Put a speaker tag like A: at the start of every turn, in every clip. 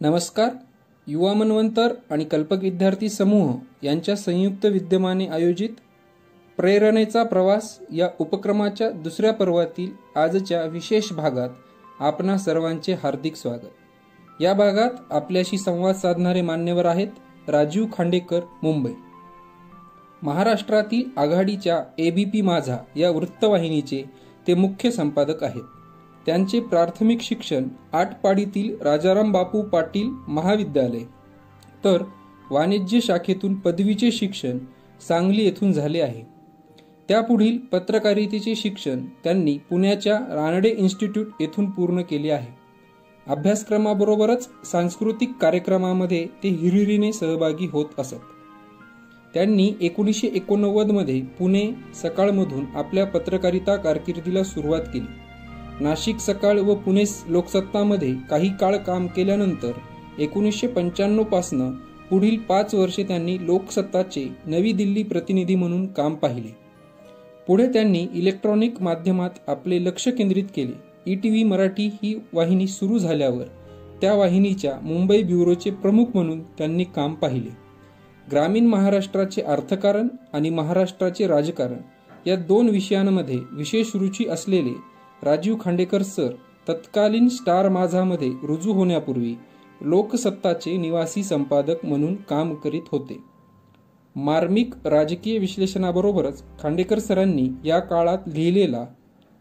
A: नमस्कार. युवा मनवंतर आणि कल्पक विद्यार्थी समूह यांच्या संयुक्त विद्यमाने आयोजित प्रेरणेचा प्रवास या उपक्रमाच्या दुसऱ्या पर्वातील आजच्या विशेष भागात आपणा सर्वांचे हार्दिक स्वागत. या भागात आपल्याशी संवाद साधणारे मान्यवर आहेत राजीव खांडेकर, मुंबई. महाराष्ट्रातील आघाडीच्या ABP माझा या वृत्तवाहिनीचे ते मुख्य संपादक आहेत. त्यांचे प्राथमिक शिक्षण आटपाडीतील राजाराम बापू पाटील महाविद्यालय तर वाणिज्य शाखेतून पदवीचे शिक्षण सांगली येथून झाले आहे. त्यापुढील पत्रकारितेचे शिक्षण त्यांनी पुण्याच्या रानडे इन्स्टिट्यूट येथून पूर्ण केले आहे. अभ्यासक्रमाबरोबरच सांस्कृतिक कार्यक्रमामध्ये ते हिरिरीने सहभागी होत असत. त्यांनी 1989 मध्ये पुणे सकाळमधून आपल्या पत्रकारिता कारकिर्दीला सुरुवात केली. नाशिक सकाळ व पुणे लोकसत्तामध्ये काही काळ काम केल्यानंतर 1995 पासून पुढील 5 वर्षे त्यांनी लोकसत्ताचे नवी दिल्ली प्रतिनिधी म्हणून काम पाहिले. पुढे त्यांनी इलेक्ट्रॉनिक माध्यमात आपले लक्ष केंद्रित केले. ETV मराठी ही वाहिनी सुरू झाल्यावर त्या वाहिनीच्या मुंबई ब्युरोचे प्रमुख म्हणून त्यांनी काम पाहिले. ग्रामीण महाराष्ट्राचे अर्थकारण आणि महाराष्ट्राचे राजकारण या 2 विषयांमध्ये विशेष रुची असलेले राजीव खांडेकर सर तत्कालीन स्टार माझामध्ये रुजू होण्यापूर्वी लोकसत्ताचे निवासी संपादक म्हणून काम करीत होते. मार्मिक राजकीय विश्लेषणाबरोबरच खांडेकर सरांनी या काळात लिहिलेला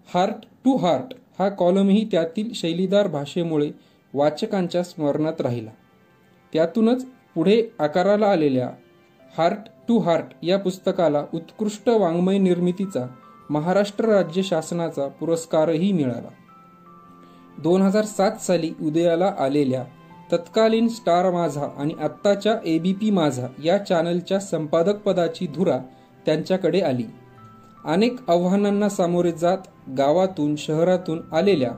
A: हार्ट टू हार्ट हा कॉलमही त्यातील शैलीदार भाषेमुळे वाचकांच्या स्मरणात राहिला. त्यातूनच पुढे आकाराला आलेल्या हार्ट टू हार्ट या पुस्तकाला उत्कृष्ट वाङ्मय निर्मितीचा महाराष्ट्र राज्य शासनाचा पुरस्कारही मिळाला. 2007 साली उदयाला आलेल्या तत्कालीन स्टार माझा आणि आत्ताच्या ABP माझा या चॅनलच्या संपादक पदाची धुरा त्यांच्याकडे आली. अनेक आव्हानांना सामोरे जात गावातून शहरातून आलेल्या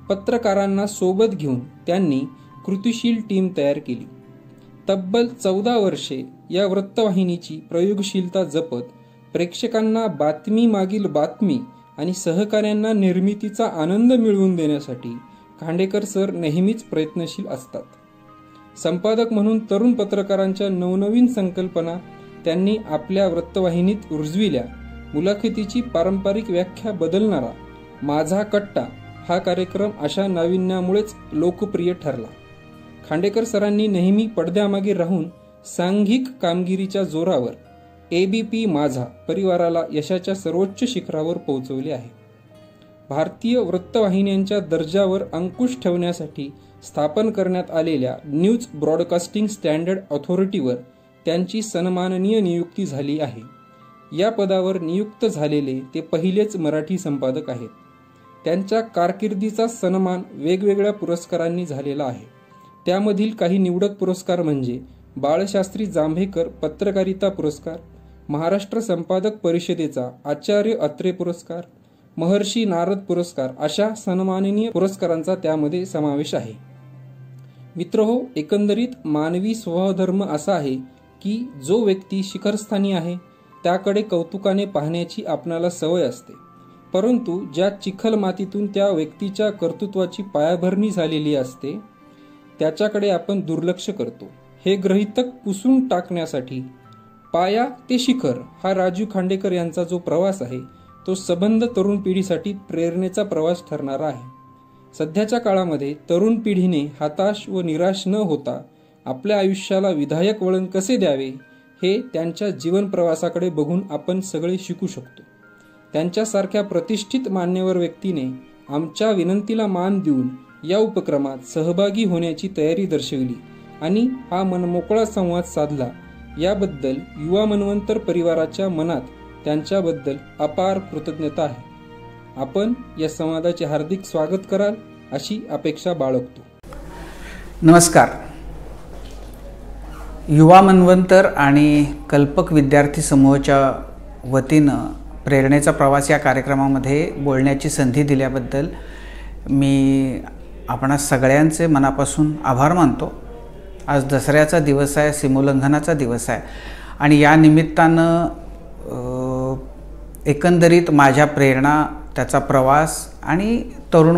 A: पत्रकारांना सोबत घेऊन त्यांनी कृतिशील टीम तयार केली. तब्बल 14 वर्षे या वृत्तवाहिनीची प्रयोगशीलता जपत प्रेक्षकांना बातमी मागील बातमी आणि सहकाऱ्यांना निर्मितीचा आनंद मिळवून देण्यासाठी खांडेकर सर नेहमीच प्रयत्नशील असतात. संपादक म्हणून तरुण पत्रकारांच्या नवनवीन संकल्पना त्यांनी आपल्या वृत्तवाहिनीत रुजविल्या. मुलाखतीची पारंपरिक व्याख्या बदलणारा माझा कट्टा हा कार्यक्रम अशा नाविन्यामुळेच लोकप्रिय ठरला. खांडेकर सरांनी नेहमी पडद्यामागे राहून सांघिक कामगिरीच्या जोरावर ABP माझा परिवाराला यशाच्या सर्वोच्च शिखरावर पोहोचवले आहे. भारतीय वृत्तवाहिन्यांच्या दर्जावर अंकुश ठेवण्यासाठी स्थापन करण्यात आलेल्या न्यूज ब्रॉडकास्टिंग स्टँडर्ड ऑथॉरिटीवर त्यांची सन्माननीय नियुक्ती झाली आहे. या पदावर नियुक्त झालेले ते पहिलेच मराठी संपादक आहेत. त्यांच्या कारकिर्दीचा सन्मान वेगवेगळ्या पुरस्कारांनी झालेला आहे. त्यामधील काही निवडक पुरस्कार म्हणजे बाळशास्त्री जांभेकर पत्रकारिता पुरस्कार, महाराष्ट्र संपादक परिषदेचा आचार्य अत्रे पुरस्कार, महर्षी नारद पुरस्कार अशा सन्माननीय पुरस्कारांचा त्यामध्ये समावेश आहे. मित्रहो, एकंदरीत मानवी स्वभावधर्म असा आहे की जो व्यक्ती शिखरस्थानी आहे त्याकडे कौतुकाने पाहण्याची आपणाला सवय असते, परंतु ज्या चिखल मातीतून त्या व्यक्तीच्या कर्तृत्वाची पायाभरणी झालेली असते त्याच्याकडे आपण दुर्लक्ष करतो. हे गृहीतक पुसून टाकण्यासाठी पाया ते शिखर हा राजीव खांडेकर यांचा जो प्रवास आहे तो सबंध तरुण पिढीसाठी प्रेरणेचा प्रवास ठरणारा आहे. सध्याच्या काळामध्ये तरुण पिढीने हताश व निराश न होता आपल्या आयुष्याला विधायक वळण कसे द्यावे हे त्यांच्या जीवन प्रवासाकडे बघून आपण सगळे शिकू शकतो. त्यांच्यासारख्या प्रतिष्ठित मान्यवर व्यक्तीने आमच्या विनंतीला मान देऊन या उपक्रमात सहभागी होण्याची तयारी दर्शविली आणि हा मनमोकळा संवाद साधला. याबद्दल युवा मनवंतर परिवाराच्या मनात त्यांच्याबद्दल अपार कृतज्ञता आहे. आपण या संवादाचे हार्दिक स्वागत कराल अशी अपेक्षा बाळगतो.
B: नमस्कार. युवा मनवंतर आणि कल्पक विद्यार्थी समूहाच्या वतीनं प्रेरणेचा प्रवास या कार्यक्रमामध्ये बोलण्याची संधी दिल्याबद्दल मी आपणा सगळ्यांचे मनापासून आभार मानतो. आज दसऱ्याचा दिवस आहे, सीमोल्लंघनाचा दिवस आहे आणि या निमित्तानं एकंदरीत माझ्या प्रेरणा, त्याचा प्रवास आणि तरुण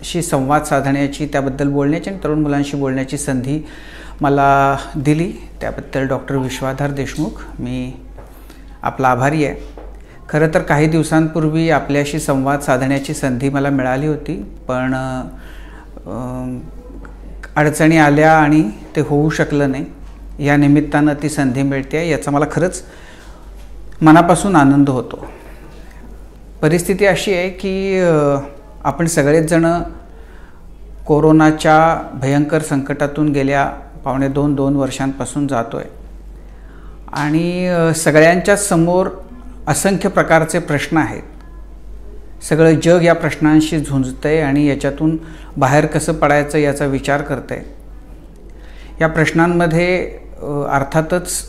B: शी संवाद साधण्याची, त्याबद्दल बोलण्याची आणि तरुण मुलांशी बोलण्याची संधी मला दिली त्याबद्दल डॉक्टर विश्वाधार देशमुख मी आपला आभारी आहे. खरं तर काही दिवसांपूर्वी आपल्याशी संवाद साधण्याची संधी मला मिळाली होती, पण अडचणी आल्या आणि ते होऊ शकलं नाही. या निमित्तानं ती संधी मिळते याचा मला खरंच मनापासून आनंद होतो. परिस्थिती अशी आहे की आपण सगळेच जण कोरोनाच्या भयंकर संकटातून गेल्या 2.5 वर्षांपासून जातो आहे आणि सगळ्यांच्या समोर असंख्य प्रकारचे प्रश्न आहेत. सगळं जग या प्रश्नांशी झुंजतं आहे आणि याच्यातून बाहेर कसं पडायचं याचा विचार करतं आहे. या प्रश्नांमध्ये अर्थातच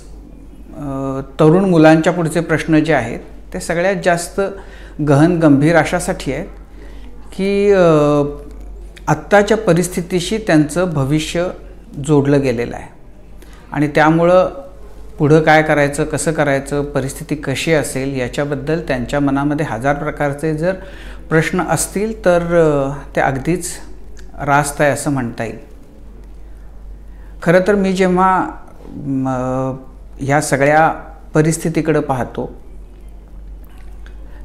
B: तरुण मुलांच्या पुढचे प्रश्न जे आहेत ते सगळ्यात जास्त गहन गंभीर अशासाठी आहेत की आत्ताच्या परिस्थितीशी त्यांचं भविष्य जोडलं गेलेलं आहे आणि त्यामुळं पुढं काय करायचं, कसं करायचं, परिस्थिती कशी असेल याच्याबद्दल त्यांच्या मनामध्ये हजार प्रकारचे जर प्रश्न असतील तर ते अगदीच रास्त आहे असं म्हणता येईल. खरं तर मी जेव्हा ह्या सगळ्या परिस्थितीकडे पाहतो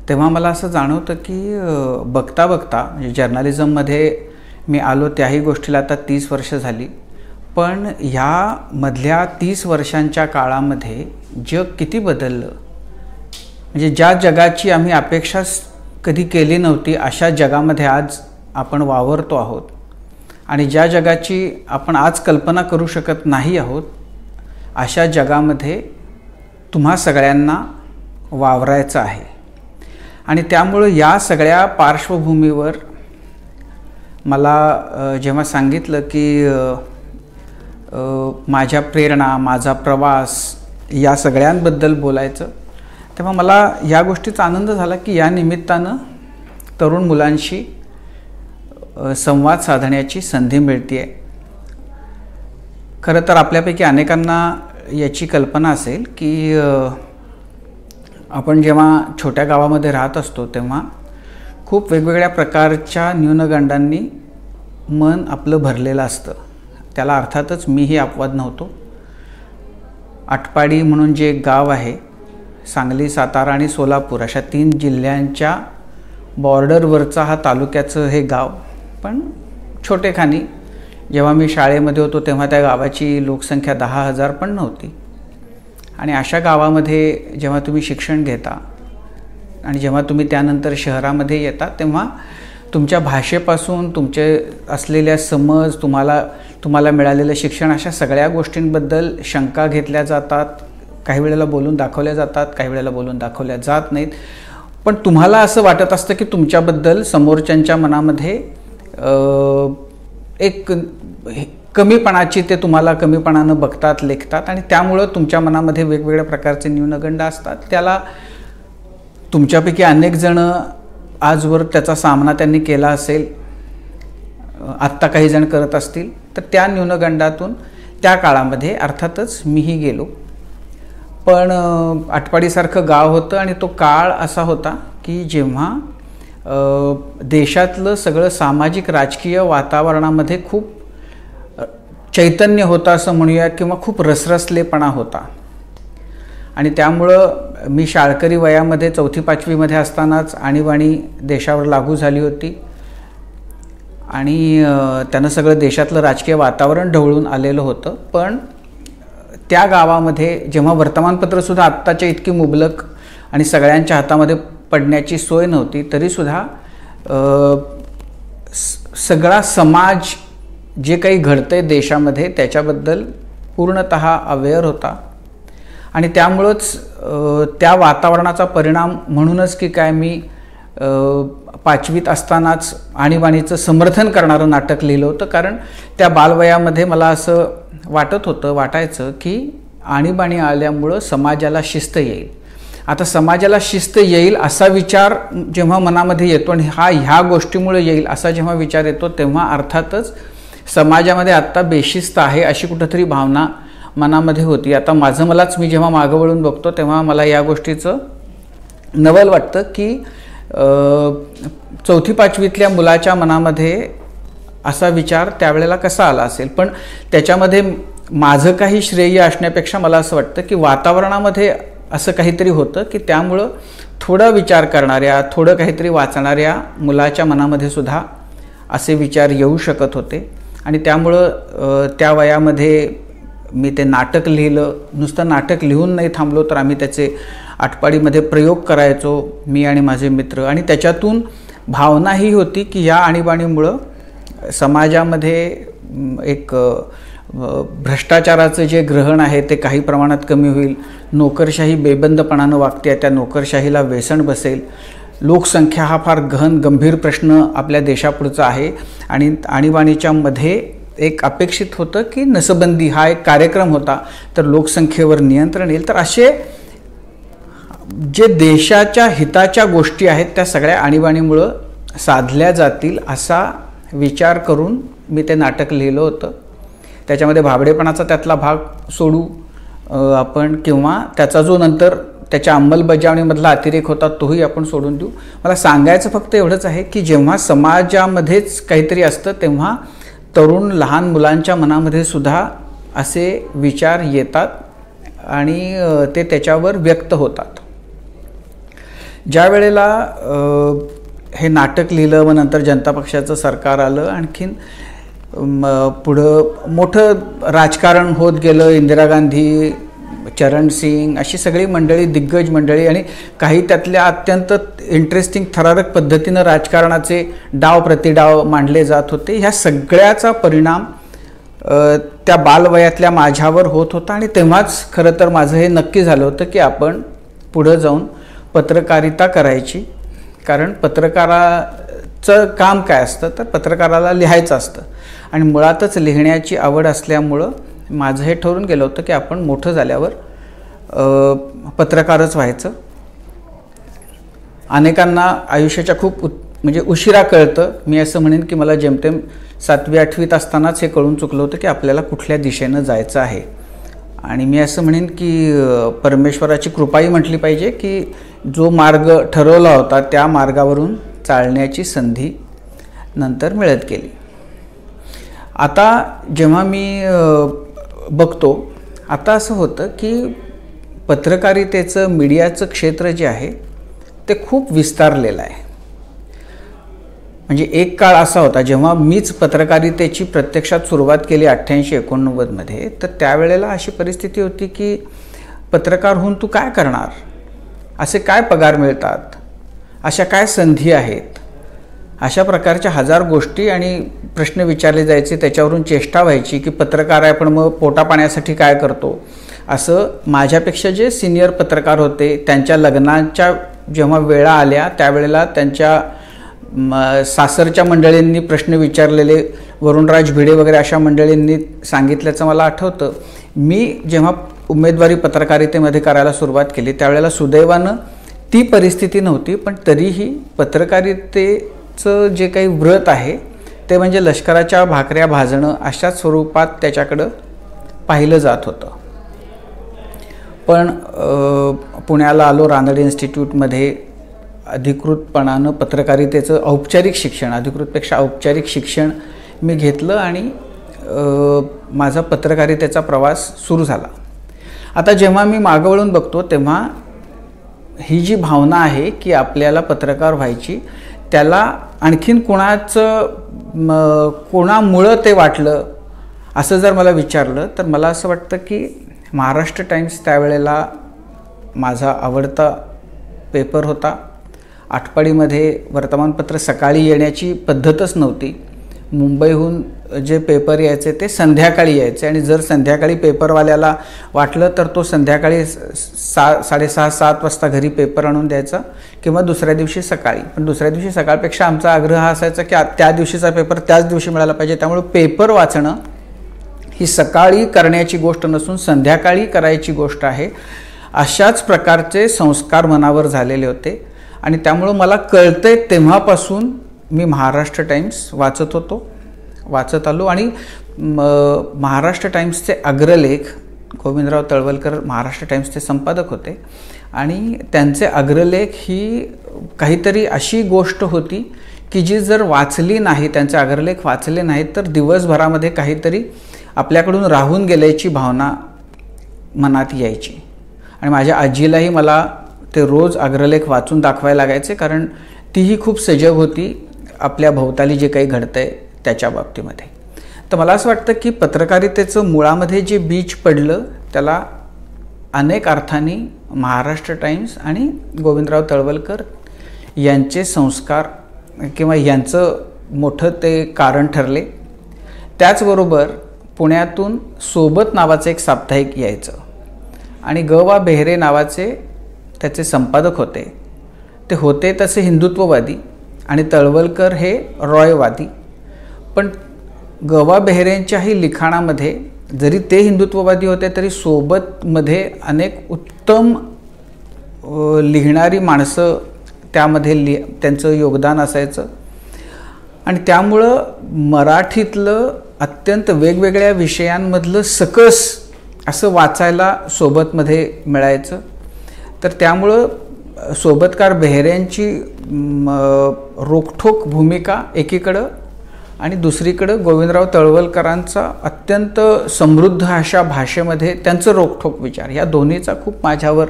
B: तेव्हा मला असं जाणवतं की बघता बघता म्हणजे जर्नलिझममध्ये मी आलो त्याही गोष्टीला आता 30 वर्ष झाली, पण ह्या मधल्या 30 वर्षांच्या काळामध्ये जग किती बदललं. म्हणजे ज्या जगाची आम्ही अपेक्षा कधी केली नव्हती अशा जगामध्ये आज आपण वावरतो आहोत आणि ज्या जगाची आपण आज कल्पना करू शकत नाही आहोत अशा जगामध्ये तुम्हा सगळ्यांना वावरायचं आहे. आणि त्यामुळं या सगळ्या पार्श्वभूमीवर मला जेव्हा सांगितलं की माझ्या प्रेरणा, माझा प्रवास या सगळ्यांबद्दल बोलायचं, तेव्हा मला या गोष्टीचा आनंद झाला की या निमित्तानं तरुण मुलांशी संवाद साधण्याची संधी मिळते आहे. खरं तर आपल्यापैकी अनेकांना याची कल्पना असेल की आपण जेव्हा छोट्या गावामध्ये राहत असतो तेव्हा खूप वेगवेगळ्या प्रकारच्या न्यूनगंडांनी मन आपलं भरलेलं असतं. त्याला अर्थातच मीही अपवाद नव्हतो. आटपाडी म्हणून जे एक गाव आहे, सांगली, सातारा आणि सोलापूर अशा 3 जिल्ह्यांच्या बॉर्डरवरचा हा तालुक्याचं हे गाव, पण छोटेखानी. जेव्हा मी शाळेमध्ये होतो तेव्हा त्या गावाची लोकसंख्या 10,000 पण नव्हती. आणि अशा गावामध्ये जेव्हा तुम्ही शिक्षण घेता आणि जेव्हा तुम्ही त्यानंतर शहरामध्ये येता तेव्हा तुमच्या भाषेपासून तुमचे असलेल्या समज, तुम्हाला मिळालेलं शिक्षण, अशा सगळ्या गोष्टींबद्दल शंका घेतल्या जातात. काही वेळेला बोलून दाखवल्या जातात, काही वेळेला बोलून दाखवल्या जात नाहीत. पण तुम्हाला असं वाटत असतं की तुमच्याबद्दल समोरच्यांच्या मनामध्ये एक कमीपणाची, ते तुम्हाला कमीपणानं बघतात, लेखतात आणि त्यामुळं तुमच्या मनामध्ये वेगवेगळ्या प्रकारचे न्यूनगंड असतात. त्याला तुमच्यापैकी अनेक जण आजवर त्याचा सामना त्यांनी केला असेल, आत्ता काही जण करत असतील. तर त्या न्यूनगंडातून त्या काळामध्ये अर्थातच मीही गेलो. पण आटपाडीसारखं गाव होतं आणि तो काळ असा होता की जेव्हा देशातलं सगळं सामाजिक राजकीय वातावरणामध्ये खूप चैतन्य होतं असं म्हणूया किंवा खूप रसरसलेपणा होता. आणि त्यामुळं मी शाळकरी वयामध्ये 4वी-5वीमध्ये असतानाच आणीबाणी देशावर लागू झाली होती आणि त्यानं सगळं देशातलं राजकीय वातावरण ढवळून आलेलं होतं. पण त्या गावामध्ये जेव्हा वर्तमानपत्रसुद्धा आत्ताच्या इतकी मुबलक आणि सगळ्यांच्या हातामध्ये पडण्याची सोय नव्हती, तरीसुद्धा सगळा समाज जे काही घडतंय देशामध्ये त्याच्याबद्दल पूर्णतः अवेअर होता. आणि त्यामुळंच त्या वातावरणाचा परिणाम म्हणूनच की काय मी 5वीत असतानाच आणीबाणीचं समर्थन करणारं नाटक लिहिलं होतं. कारण त्या बालवयामध्ये मला असं वाटायचं की आणीबाणी आल्यामुळं समाजाला शिस्त येईल. आता समाजाला शिस्त येईल असा विचार जेव्हा मनामध्ये येतो आणि ह्या गोष्टीमुळे येईल असा जेव्हा विचार येतो तेव्हा अर्थातच समाजामध्ये आत्ता बेशिस्त आहे अशी कुठंतरी भावना मनामध्ये होती. आता मलाच मी जेव्हा मागं वळून बघतो तेव्हा मला या गोष्टीचं नवल वाटतं की चौथी पाचवीतल्या मुलाच्या मनामध्ये असा विचार त्यावेळेला कसा आला असेल. पण त्याच्यामध्ये माझं काही श्रेय असण्यापेक्षा मला असं वाटतं की वातावरणामध्ये असं काहीतरी होतं की त्यामुळं थोडा विचार करणाऱ्या, थोडं काहीतरी वाचणाऱ्या मुलाच्या मनामध्ये सुद्धा असे विचार येऊ शकत होते. आणि त्यामुळं त्या वयामध्ये मी ते नाटक लिहिलं. नुसतं नाटक लिहून नाही थांबलो, तर आम्ही त्याचे आटपाडीमध्ये प्रयोग करायचो, मी आणि माझे मित्र. आणि त्याच्यातून भावना ही होती की या आणीबाणीमुळं समाजामध्ये एक भ्रष्टाचाराचं जे ग्रहण आहे ते काही प्रमाणात कमी होईल. नोकरशाही बेबंदपणानं वागते, त्या नोकरशाहीला वेसण बसेल. लोकसंख्या हा फार गंभीर प्रश्न आपल्या देशापुढचा आहे. आणि आणीबाणीच्या मध्ये एक अपेक्षित होतं की नसबंदी हा एक कार्यक्रम होता, तर लोकसंख्येवर नियंत्रण येईल. तर असे जे देशाच्या हिताच्या गोष्टी आहेत त्या सगळ्या आणीबाणीमुळं साधल्या जातील असा विचार करून मी ते नाटक लिहिलं होतं. त्याच्यामध्ये भाबडेपणाचा त्यातला भाग सोडू आपण, किंवा त्याचा जो नंतर त्याच्या अंमलबजावणीमधला अतिरेक होता तोही आपण सोडून देऊ. मला सांगायचं फक्त एवढंच आहे की जेव्हा समाजामध्येच काहीतरी असतं तेव्हा तरुण लहान मुलांच्या मनामध्ये सुद्धा असे विचार येतात आणि ते त्याच्यावर व्यक्त होतात. ज्या वेळेला हे नाटक लिहिलं, मग नंतर जनता पक्षाचं सरकार आलं, आणखीन पुढं मोठं राजकारण होत गेलं. इंदिरा गांधी, चरण सिंग अशी सगळी मंडळी, दिग्गज मंडळी, आणि काही त्यातल्या अत्यंत इंटरेस्टिंग थरारक पद्धतीनं राजकारणाचे डाव प्रतिडाव मांडले जात होते. ह्या सगळ्याचा परिणाम त्या बालवयातल्या माझ्यावर होत होता. आणि तेव्हाच खरं तर माझं हे नक्की झालं होतं की आपण पुढं जाऊन पत्रकारिता करायची. कारण पत्रकाराचं काम काय असतं, तर पत्रकाराला लिहायचं असतं. आणि मुळातच लिहिण्याची आवड असल्यामुळं माझं हे ठरवून गेलं होतं की आपण मोठं झाल्यावर पत्रकारच व्हायचं. अनेकांना आयुष्याच्या खूप म्हणजे उशिरा कळतं. मी असं म्हणेन की मला जेमतेम 7वी 8वीत असतानाच हे कळून चुकलं होतं की आपल्याला कुठल्या दिशेनं जायचं आहे. आणि मी असं म्हणेन की परमेश्वराची कृपाही म्हटली पाहिजे की जो मार्ग ठरवला होता त्या मार्गावरून चालण्याची संधी नंतर मिळत गेली. आता जेव्हा मी बघतो, आता असं होतं की पत्रकारितेचं, मीडियाचं क्षेत्र जे आहे ते खूप विस्तारलेलं आहे. म्हणजे एक काळ असा होता जेव्हा मीच पत्रकारितेची प्रत्यक्षात सुरुवात केली 88-89 मध्ये, तर त्यावेळेला अशी परिस्थिती होती की पत्रकार होऊन तू काय करणार, असे काय पगार मिळतात, अशा काय संधी आहेत, अशा प्रकारच्या हजार गोष्टी आणि प्रश्न विचारले जायचे. त्याच्यावरून चेष्टा व्हायची की पत्रकार आहे पण मग पोटापाण्यासाठी काय करतो. असं माझ्यापेक्षा जे सिनियर पत्रकार होते त्यांच्या लग्नाच्या जेव्हा वेळा आल्या त्यावेळेला त्यांच्या सासरच्या मंडळींनी प्रश्न विचारलेले, वरुणराज भिडे वगैरे अशा मंडळींनी सांगितल्याचं मला आठवतं. मी जेव्हा उमेदवारी पत्रकारितेमध्ये करायला सुरुवात केली त्यावेळेला सुदैवानं ती परिस्थिती नव्हती. पण तरीही पत्रकारितेचं जे काही व्रत आहे ते म्हणजे लष्कराच्या भाकऱ्या भाजणं अशाच स्वरूपात त्याच्याकडं पाहिलं जात होतं. पण पुण्याला आलो, रानडे इन्स्टिट्यूटमध्ये अधिकृतपणानं पत्रकारितेचं औपचारिक शिक्षण, अधिकृतपेक्षा औपचारिक शिक्षण मी घेतलं आणि माझा पत्रकारितेचा प्रवास सुरू झाला. आता जेव्हा मी मागं वळून बघतो तेव्हा ही जी भावना आहे की आपल्याला पत्रकार व्हायची, त्याला आणखीन कोणामुळं ते वाटलं असं जर मला विचारलं तर मला असं वाटतं की महाराष्ट्र टाइम्स त्यावेळेला माझा आवडता पेपर होता. आटपाडीमध्ये वर्तमानपत्र सकाळी येण्याची पद्धतच नव्हती. मुंबईहून जे पेपर यायचे ते संध्याकाळी यायचे आणि जर संध्याकाळी पेपरवाल्याला वाटलं तर तो संध्याकाळी 6:30-7 वाजता घरी पेपर आणून द्यायचा किंवा दुसऱ्या दिवशी सकाळी. पण दुसऱ्या दिवशी सकाळपेक्षा आमचा आग्रह हा असायचा की त्या दिवशीचा पेपर त्याच दिवशी मिळाला पाहिजे. त्यामुळे पेपर वाचणं ही सकाळी करण्याची गोष्ट नसून संध्याकाळी करायची गोष्ट आहे. अशाच प्रकारचे संस्कार मनावर झालेले होते आणि त्यामुळं मला कळतंय तेव्हापासून मी महाराष्ट्र टाइम्स वाचत आलो आणि महाराष्ट्र टाइम्सचे अग्रलेख गोविंदराव तळवलकर महाराष्ट्र टाइम्सचे संपादक होते आणि त्यांचे अग्रलेख ही काहीतरी अशी गोष्ट होती की जी जर वाचली नाही, त्यांचे अग्रलेख वाचले नाहीत तर दिवसभरामध्ये काहीतरी आपल्याकडून राहून गेल्याची भावना मनात यायची. आणि माझ्या आजीलाही मला ते रोज अग्रलेख वाचून दाखवायला लागायचे, कारण तीही खूप सजग होती आपल्या भोवताली जे काही घडतंय त्याच्या बाबतीमध्ये. तर मला असं वाटतं की पत्रकारितेचं मुळामध्ये जे बीज पडलं त्याला अनेक अर्थांनी महाराष्ट्र टाइम्स आणि गोविंदराव तळवलकर यांचे संस्कार किंवा यांचं मोठं ते कारण ठरले. त्याचबरोबर पुण्यातून सोबत नावाचं एक साप्ताहिक यायचं आणि ग वा बेहरे नावाचे त्याचे संपादक होते. ते होते तसे हिंदुत्ववादी आणि तळवलकर हे रॉयवादी. पण ग वा बेहरेंच्याही लिखाणामध्ये जरी ते हिंदुत्ववादी होते तरी सोबतमध्ये अनेक उत्तम लिहिणारी माणसं त्यामध्ये त्यांचं योगदान असायचं. आणि त्यामुळं मराठीतलं अत्यंत वेगवेगळ्या विषयांमधलं सकस असं वाचायला सोबतमध्ये मिळायचं. तर त्यामुळं सोबतकार बेहऱ्यांची रोखठोक भूमिका एकीकडं आणि दुसरीकडं गोविंदराव तळवलकरांचा अत्यंत समृद्ध अशा भाषेमध्ये त्यांचं रोखठोक विचार, या दोन्हीचा खूप माझ्यावर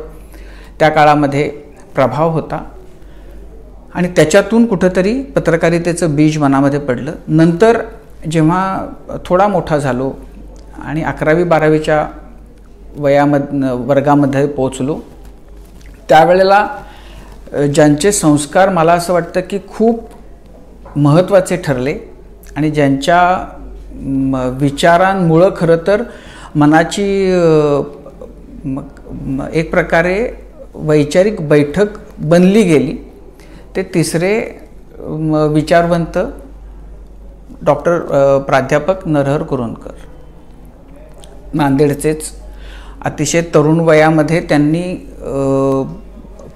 B: त्या काळामध्ये प्रभाव होता. आणि त्याच्यातून कुठंतरी पत्रकारितेचं बीज मनामध्ये पडलं. नंतर जेव्हा थोडा मोठा झालो आणि 11वी-12वीच्या वर्गामध्ये पोचलो, त्यावेळेला ज्यांचे संस्कार मला असं वाटतं की खूप महत्त्वाचे ठरले आणि ज्यांच्या विचारांमुळं खरं तर मनाची एक प्रकारे वैचारिक बैठक बनली गेली, ते तिसरे विचारवंत डॉक्टर प्राध्यापक नरहर कुरूंदकर, नांदेडचेच. अतिशय तरुण वयामध्ये त्यांनी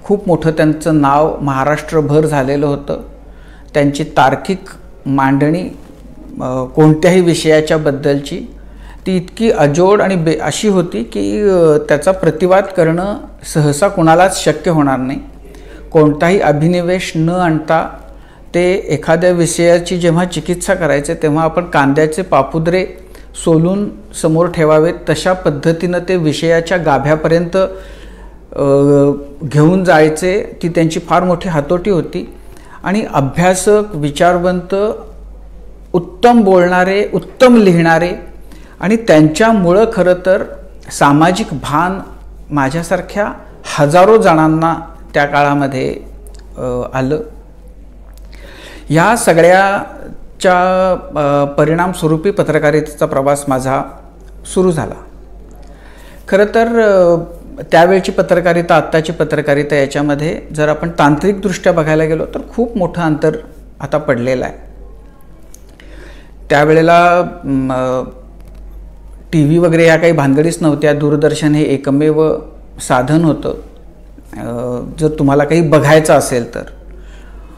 B: खूप मोठं त्यांचं नाव महाराष्ट्रभर झालेलं होतं. त्यांची तार्किक मांडणी कोणत्याही विषयाच्या बद्दलची ती इतकी अजोड आणि अशी होती की त्याचा प्रतिवाद करणं सहसा कुणालाच शक्य होणार नाही. कोणताही अभिनिवेश न आणता ते एखाद्या विषयाची जेव्हा चिकित्सा करायचे तेव्हा आपण कांद्याचे पापुद्रे सोलून समोर ठेवावेत तशा पद्धतीनं ते विषयाच्या गाभ्यापर्यंत घेऊन जायचे. ती त्यांची फार मोठी हातोटी होती. आणि अभ्यासक, विचारवंत, उत्तम बोलणारे, उत्तम लिहिणारे आणि त्यांच्यामुळं खरं तर सामाजिक भान माझ्यासारख्या हजारो जणांना त्या काळामध्ये आलं. ह्या सगळ्याच्या परिणामस्वरूपी पत्रकारितेचा प्रवास माझा सुरू झाला. खरं तर त्यावेळची पत्रकारिता, आत्ताची पत्रकारिता याच्यामध्ये जर आपण तांत्रिकदृष्ट्या बघायला गेलो तर खूप मोठं अंतर आता पडलेलं आहे. त्यावेळेला टी व्ही वगैरे ह्या काही भानगडीच नव्हत्या. दूरदर्शन हे एकमेव साधन होतं जर तुम्हाला काही बघायचं असेल तर.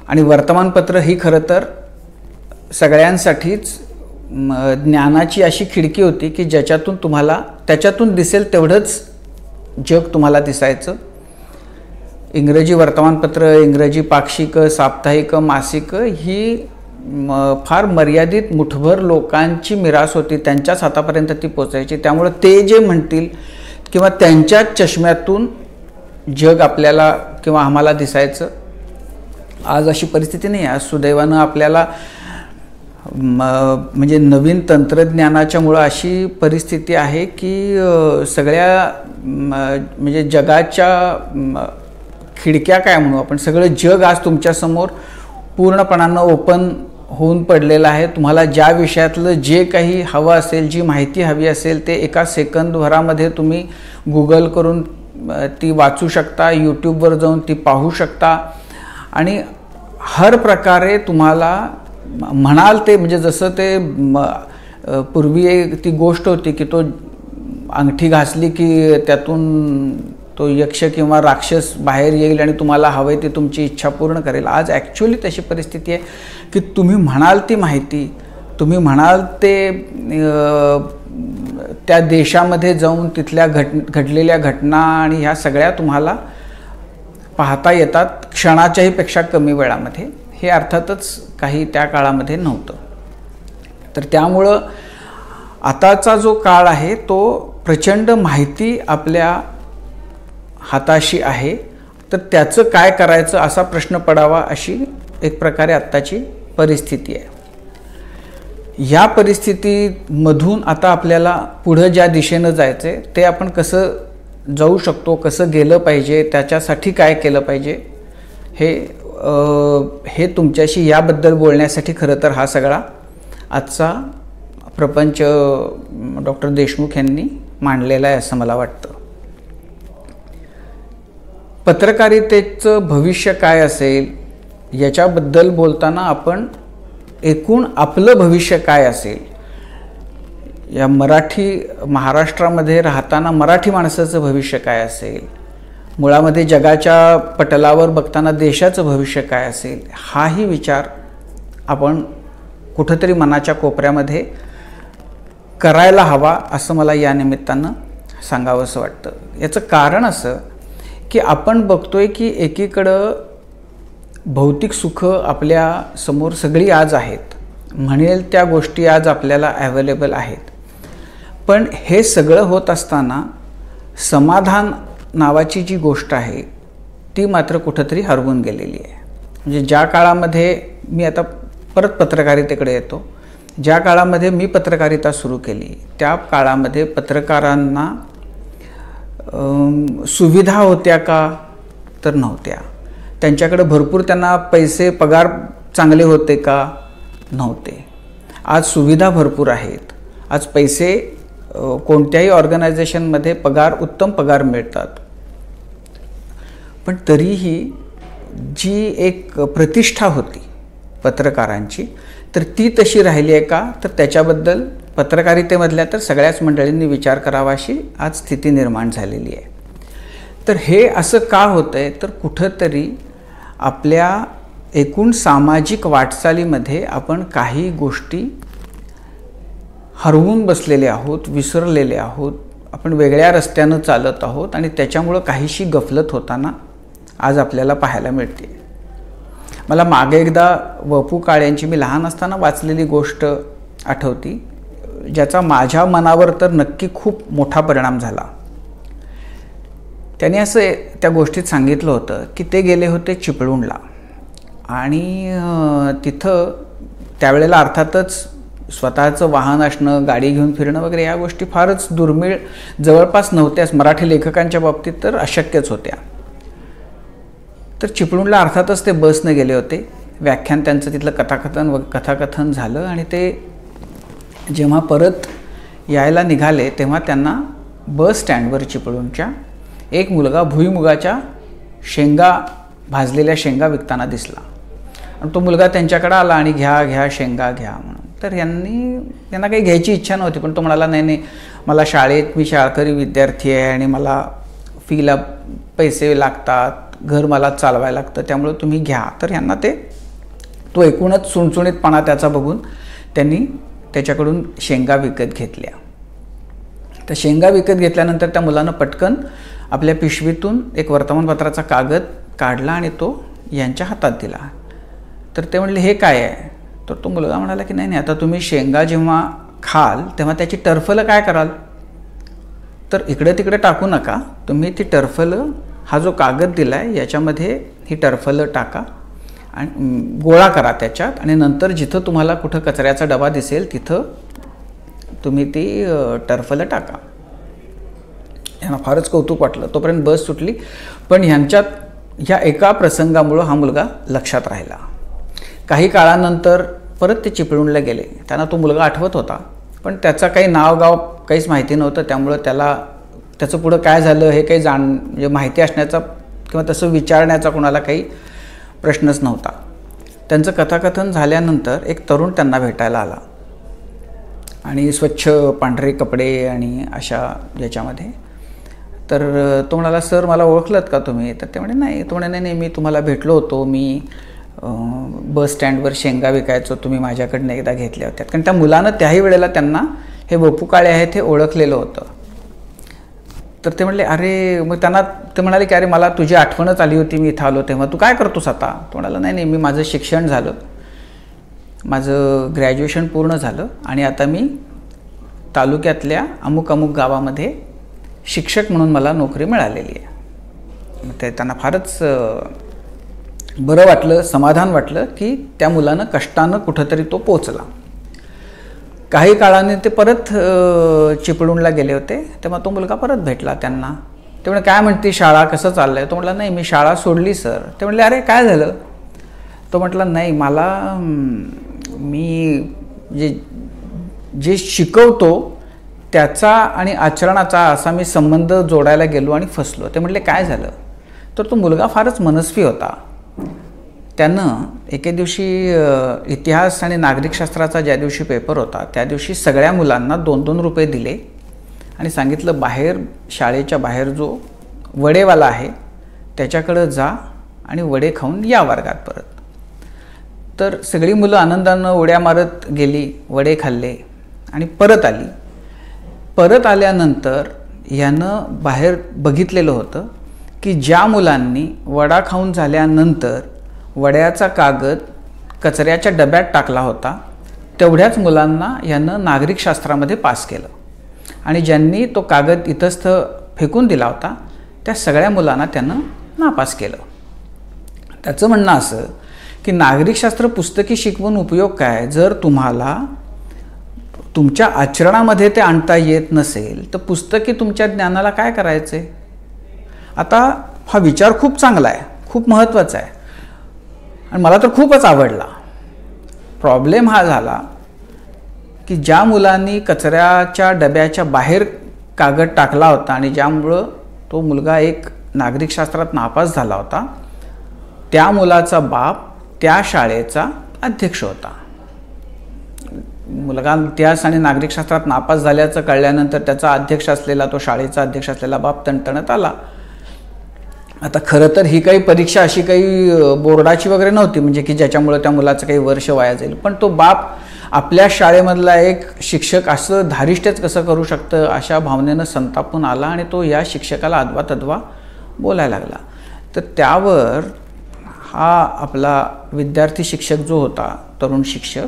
B: आणि वर्तमानपत्र ही खरं तर सगळ्यांसाठीच ज्ञानाची अशी खिडकी होती की ज्याच्यातून तुम्हाला त्याच्यातून दिसेल तेवढंच जग तुम्हाला दिसायचं. इंग्रजी वर्तमानपत्र, इंग्रजी पाक्षिकं, साप्ताहिकं, मासिकं ही फार मर्यादित मुठभर लोकांची मिरास होती. त्यांच्याच हातापर्यंत ती पोचायची. त्यामुळं ते जे म्हणतील किंवा त्यांच्याच चष्म्यातून जग आपल्याला किंवा आम्हाला दिसायचं. आज अशी परिस्थिती नाही. आज सुदैवानं आपल्याला म्हणजे नवीन तंत्रज्ञानाच्यामुळं अशी परिस्थिती आहे की सगळ्या म्हणजे जगाच्या खिडक्या काय म्हणू आपण, सगळं जग आज तुमच्यासमोर पूर्णपणानं ओपन होऊन पडलेलं आहे. तुम्हाला ज्या विषयातलं जे काही हवं असेल, जी माहिती हवी असेल ते एका सेकंदभरामध्ये तुम्ही गुगल करून ती वाचू शकता, यूट्यूबवर जाऊन ती पाहू शकता. आणि हर प्रकारे तुम्हाला म्हणाल ते म्हणजे जसं ते पूर्वी ती गोष्ट होती की तो अंगठी घासली की त्यातून तो यक्ष किंवा राक्षस बाहेर येईल आणि तुम्हाला हवे ती तुमची इच्छा पूर्ण करेल. आज ॲक्च्युअली तशी परिस्थिती आहे की तुम्ही म्हणाल ती माहिती, तुम्ही म्हणाल ते त्या देशामध्ये जाऊन तिथल्या घडलेल्या घटना आणि ह्या सगळ्या तुम्हाला पाहता येतात क्षणाच्याही पेक्षा कमी वेळामध्ये. हे अर्थातच काही त्या काळामध्ये नव्हतं. तर त्यामुळं आताचा जो काळ आहे तो प्रचंड माहिती आपल्या हाताशी आहे. तर त्याचं काय करायचं असा प्रश्न पडावा अशी एक प्रकारे आत्ताची परिस्थिती आहे. या परिस्थितीमधून आता आपल्याला पुढं ज्या दिशेनं जायचं आहे ते आपण कसं जाऊ शकतो, कसं गेलं पाहिजे, त्याच्यासाठी काय केलं पाहिजे, हे तुमच्याशी याबद्दल बोलण्यासाठी खरं तर हा सगळा आजचा प्रपंच डॉक्टर देशमुख यांनी मांडलेला आहे असं मला वाटतं. पत्रकारितेचं भविष्य काय असेल याच्याबद्दल बोलताना आपण एकूण आपलं भविष्य काय असेल, या महाराष्ट्रामध्ये राहताना मराठी माणसाचं भविष्य काय असेल, मुळामध्ये जगाच्या पटलावर बघताना देशाचं भविष्य काय असेल, हाही विचार आपण कुठंतरी मनाच्या कोपऱ्यामध्ये करायला हवा असं मला या निमित्तानं सांगावंसं वाटतं. याचं कारण असं की आपण बघतोय की एकीकडं भौतिक सुख आपल्या समोर सगळी आज आहेत, म्हणेल त्या गोष्टी आज आपल्याला अवेलेबल आहेत. पण हे सगळं होत असताना समाधान नावाची जी गोष्ट आहे ती मात्र कुठंतरी हरवून गेलेली आहे. म्हणजे ज्या काळामध्ये मी आता परत पत्रकारितेकडे येतो, ज्या काळामध्ये मी पत्रकारिता सुरू केली त्या काळामध्ये पत्रकारांना सुविधा होत्या का तर नव्हत्या. त्यांच्याकडे भरपूर त्यांना पैसे पगार चांगले होते का नव्हते. आज सुविधा भरपूर आहेत. आज पैसे कोणत्याही ऑर्गनायझेशनमध्ये उत्तम पगार मिळतात. पण तरीही जी एक प्रतिष्ठा होती पत्रकारांची तर ती तशी राहिली आहे का तर त्याच्याबद्दल पत्रकारितेमधल्या तर सगळ्याच मंडळींनी विचार करावा अशी आज स्थिती निर्माण झालेली आहे. तर हे असं का होतं आहे तर कुठंतरी आपल्या एकूण सामाजिक वाटचालीमध्ये आपण काही गोष्टी हरवून बसलेले आहोत, विसरलेले आहोत, आपण वेगळ्या रस्त्यानं चालत आहोत आणि त्याच्यामुळं काहीशी गफलत होताना आज आपल्याला पाहायला मिळते. मला मागे एकदा वपू काळ्यांची मी लहान असताना वाचलेली गोष्ट आठवती ज्याचा माझ्या मनावर तर नक्की खूप मोठा परिणाम झाला. त्यांनी असं त्या गोष्टीत सांगितलं होतं की ते गेले होते चिपळूणला आणि तिथं त्यावेळेला अर्थातच स्वतःचं वाहन असणं, गाडी घेऊन फिरणं वगैरे या गोष्टी फारच दुर्मिळ जवळपास नव्हत्याच. मराठी लेखकांच्या बाबतीत तर अशक्यच होत्या. तर चिपळूणला अर्थातच ते बसने गेले होते. व्याख्यान त्यांचं तिथलं कथाकथन झालं आणि ते जेव्हा परत यायला निघाले तेव्हा त्यांना बस स्टँडवर चिपळूणच्या एक मुलगा भुईमुगाच्या भाजलेल्या शेंगा विकताना दिसला आणि तो मुलगा त्यांच्याकडे आला आणि घ्या शेंगा घ्या म्हणून. तर त्यांना काही घ्यायची इच्छा नव्हती पण तो म्हणाला नाही मला शाळेत मी शाळकरी विद्यार्थी आहे आणि मला फीला पैसे लागतात, घर मला चालवायला लागतं, त्यामुळे तुम्ही घ्या. तर यांना तो एकूणच चुणचुणीतपणा त्याचा बघून त्यांनी त्याच्याकडून शेंगा विकत घेतल्या. तर शेंगा विकत घेतल्यानंतर त्या मुलानं पटकन आपल्या पिशवीतून एक वर्तमानपत्राचा कागद काढला आणि तो यांच्या हातात दिला. तर ते म्हणले हे काय आहे. तर तो मुलगा म्हणाला की नाही आता तुम्ही शेंगा जेव्हा खाल तेव्हा त्याची टरफलं काय कराल तर इकडे तिकडे टाकू नका, तुम्ही ती टरफलं हा जो कागद दिला आहे याच्यामध्ये ही टरफलं टाका आणि गोळा करा त्याच्यात आणि नंतर जिथं तुम्हाला कुठं कचऱ्याचा डबा दिसेल तिथं तुम्ही ती टरफलं टाका. यांना फारच कौतुक वाटलं. तोपर्यंत बस सुटली. पण ह्यांच्यात ह्या एका प्रसंगामुळं हा मुलगा लक्षात राहिला. काही काळानंतर परत ते चिपळूणला गेले. त्यांना तो मुलगा आठवत होता पण त्याचा काही नावगाव काहीच माहिती नव्हतं. त्यामुळं त्याचं पुढं काय झालं हे काही म्हणजे माहिती असण्याचा किंवा तसं विचारण्याचा कोणाला काही प्रश्नच नव्हता. त्यांचं कथाकथन झाल्यानंतर एक तरुण त्यांना भेटायला आला आणि स्वच्छ पांढरे कपडे आणि अशा याच्यामध्ये. तर तो म्हणाला सर मला ओळखलत का तुम्ही. तर ते म्हणे नाही. तो म्हणे नाही मी तुम्हाला भेटलो होतो, मी बस स्टँडवर शेंगा विकायचो, तुम्ही माझ्याकडनं एकदा घेतल्या होत्या. कारण त्या मुलानं त्याही वेळेला त्यांना हे बप्पू काळे आहेत हे ओळखलेलं होतं. तर ते म्हणले अरे, मग त्यांना ते म्हणाले की अरे मला तुझी आठवणच आली होती, मी इथं आलो तेव्हा, तू काय करतोस आता? तो म्हणाला नाही नाही, मी माझं शिक्षण झालं, माझं ग्रॅज्युएशन पूर्ण झालं आणि आता मी तालुक्यातल्या अमुक अमुक गावामध्ये शिक्षक म्हणून मला नोकरी मिळालेली आहे. ते त्यांना फारच बरं वाटलं, समाधान वाटलं की त्या मुलानं कष्टानं कुठंतरी तो पोचला. काही काळाने ते परत चिपळूणला गेले होते, तेव्हा तो मुलगा परत भेटला त्यांना. ते म्हणजे काय म्हणते शाळा, कसं चाललंय? तो म्हटला नाही मी शाळा सोडली सर. ते म्हणले अरे काय झालं? तो म्हटला नाही मला मी जे शिकवतो त्याचा आणि आचरणाचा असा मी संबंध जोडायला गेलो आणि फसलो. ते म्हटले काय झालं? तर तो मुलगा फारच मनस्वी होता. त्यानं एके दिवशी इतिहास आणि नागरिकशास्त्राचा ज्या दिवशी पेपर होता त्या दिवशी सगळ्या मुलांना 2-2 रुपये दिले आणि सांगितलं बाहेर शाळेच्या बाहेर जो वडेवाला आहे त्याच्याकडं जा आणि वडे खाऊन या वर्गात परत. तर सगळी मुलं आनंदानं उड्या मारत गेली, वडे खाल्ले आणि परत आली. परत आल्यानंतर यानं बाहेर बघितलेलं होतं की ज्या मुलांनी वडा खाऊन झाल्यानंतर वड्याचा कागद कचऱ्याच्या डब्यात टाकला होता तेवढ्याच मुलांना यानं नागरिकशास्त्रामध्ये पास केलं आणि ज्यांनी तो कागद इतस्त फेकून दिला होता त्या सगळ्या मुलांना त्यानं नापास केलं. त्याचं म्हणणं असं की नागरिकशास्त्र पुस्तकी शिकवून उपयोग काय? जर तुम्हाला तुमच्या आचरणामध्ये ते आणता येत नसेल तर पुस्तकी तुमच्या ज्ञानाला काय करायचं आहे? आता हा विचार खूप चांगला आहे, खूप महत्त्वाचा आहे आणि मला तर खूपच आवडला. प्रॉब्लेम हा झाला की ज्या मुलांनी कचऱ्याच्या डब्याच्या बाहेर कागद टाकला होता आणि ज्यामुळं तो मुलगा एक नागरिकशास्त्रात नापास झाला होता त्या मुलाचा बाप त्या शाळेचा अध्यक्ष होता. मुलगा इतिहास आणि नागरिकशास्त्रात नापास झाल्याचं कळल्यानंतर त्याचा अध्यक्ष असलेला, तो शाळेचा अध्यक्ष असलेला बाप तणतणत आला. आता खरं तर ही काही परीक्षा अशी काही बोर्डाची वगैरे नव्हती म्हणजे की ज्याच्यामुळे त्या मुलाचं काही वर्ष वाया जाईल, पण तो बाप आपल्या शाळेमधला एक शिक्षक असं धारिष्ट्यच कसं करू शकतं अशा भावनेनं संतापून आला आणि तो या शिक्षकाला अद्वा तद्वा बोलायला लागला. तर त्यावर हा आपला विद्यार्थी शिक्षक जो होता, तरुण शिक्षक,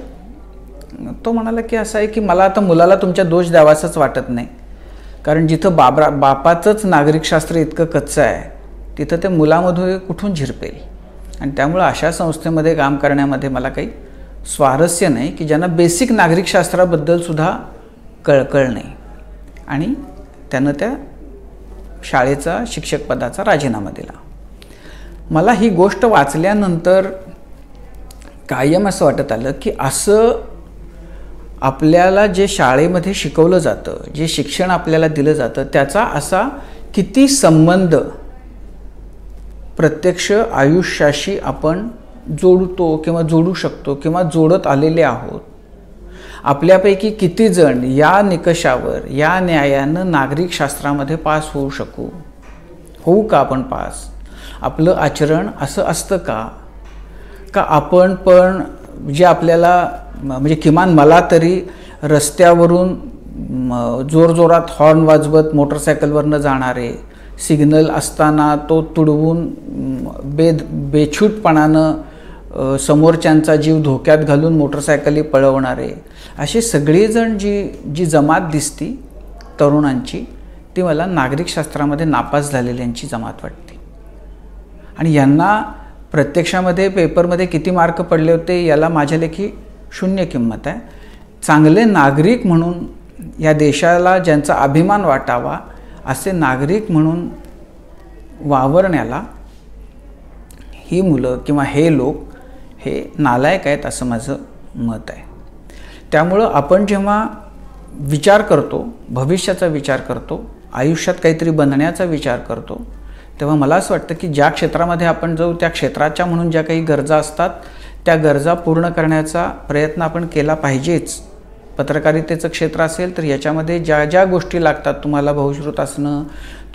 B: तो म्हणाला की असं आहे की मला आता मुलाला तुमच्या दोष द्यावासंच वाटत नाही, कारण जिथं बापाचंच नागरिकशास्त्र इतकं कच्चं आहे तिथं ते मुलामध्ये कुठून झिरपेल आणि त्यामुळं अशा संस्थेमध्ये काम करण्यामध्ये मला काही स्वारस्य नाही की ज्यांना बेसिक नागरिकशास्त्राबद्दल सुद्धा कळकळ नाही. आणि त्यानं त्या शाळेचा शिक्षकपदाचा राजीनामा दिला. मला ही गोष्ट वाचल्यानंतर कायम असं वाटत आलं की असं आपल्याला जे शाळेमध्ये शिकवलं जातं, जे शिक्षण आपल्याला दिलं जातं त्याचा असा किती संबंध प्रत्यक्ष आयुष्याशी आपण जोडतो किंवा जोडू शकतो किंवा जोडत आलेले आहोत. आपल्यापैकी किती जण या निकषावर या न्यायानं नागरिकशास्त्रामध्ये पास होऊ का आपण पास? आपलं आचरण असं असतं का आपण पण जे आपल्याला म्हणजे किमान मला तरी रस्त्यावरून जोरजोरात हॉर्न वाजवत मोटरसायकलवरनं जाणारे, सिग्नल असताना तो तुडवून बेछूटपणानं समोरच्यांचा जीव धोक्यात घालून मोटरसायकली पळवणारे, असे सगळेजण जी जमात दिसती तरुणांची ती मला नागरिकशास्त्रामध्ये नापास झालेल्यांची जमात वाटते. आणि यांना प्रत्यक्षामध्ये पेपरमध्ये किती मार्क पडले होते याला माझ्या लेखी 0 किंमत आहे. चांगले नागरिक म्हणून या देशाला ज्यांचा अभिमान वाटावा असे नागरिक म्हणून वावरण्याला ही मुलं किंवा हे लोक हे नालायक आहेत असं माझं मत आहे. त्यामुळं आपण जेव्हा विचार करतो, भविष्याचा विचार करतो, आयुष्यात काहीतरी बनण्याचा विचार करतो, तेव्हा मला असं वाटतं की ज्या क्षेत्रामध्ये आपण जाऊ त्या क्षेत्राच्या म्हणून ज्या काही गरजा असतात त्या गरजा पूर्ण करण्याचा प्रयत्न आपण केला पाहिजेच. पत्रकारितेचं क्षेत्र असेल तर याच्यामध्ये ज्या ज्या गोष्टी लागतात, तुम्हाला बहुश्रुत असणं,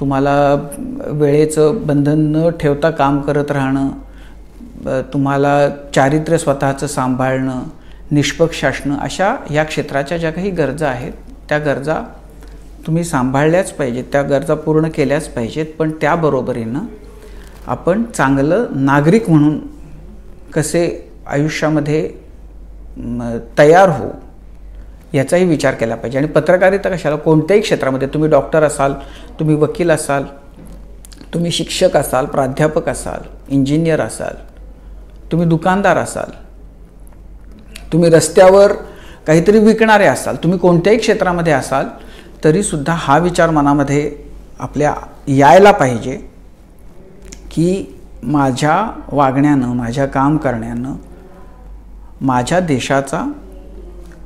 B: तुम्हाला वेळेचं बंधन न ठेवता काम करत राहणं, तुम्हाला चारित्र्य स्वतःचं सांभाळणं, निष्पक्ष असणं, अशा या क्षेत्राच्या ज्या काही गरजा आहेत त्या गरजा तुम्ही सांभाळल्याच पाहिजेत, त्या गरजा पूर्ण केल्याच पाहिजेत. पण त्याबरोबरीनं आपण चांगलं नागरिक म्हणून कसे आयुष्यामध्ये तयार हो याचाही विचार केला पाहिजे. आणि पत्रकारिता कशाला, कोणत्याही क्षेत्रामध्ये, तुम्ही डॉक्टर असाल, तुम्ही वकील असाल, तुम्ही शिक्षक असाल, प्राध्यापक असाल, इंजिनियर असाल, तुम्ही दुकानदार असाल, तुम्ही रस्त्यावर काहीतरी विकणारे असाल, तुम्ही कोणत्याही क्षेत्रामध्ये असाल, तरीसुद्धा हा विचार मनामध्ये आपल्या यायला पाहिजे की माझ्या वागण्यानं, माझ्या काम करण्यानं माझ्या देशाचा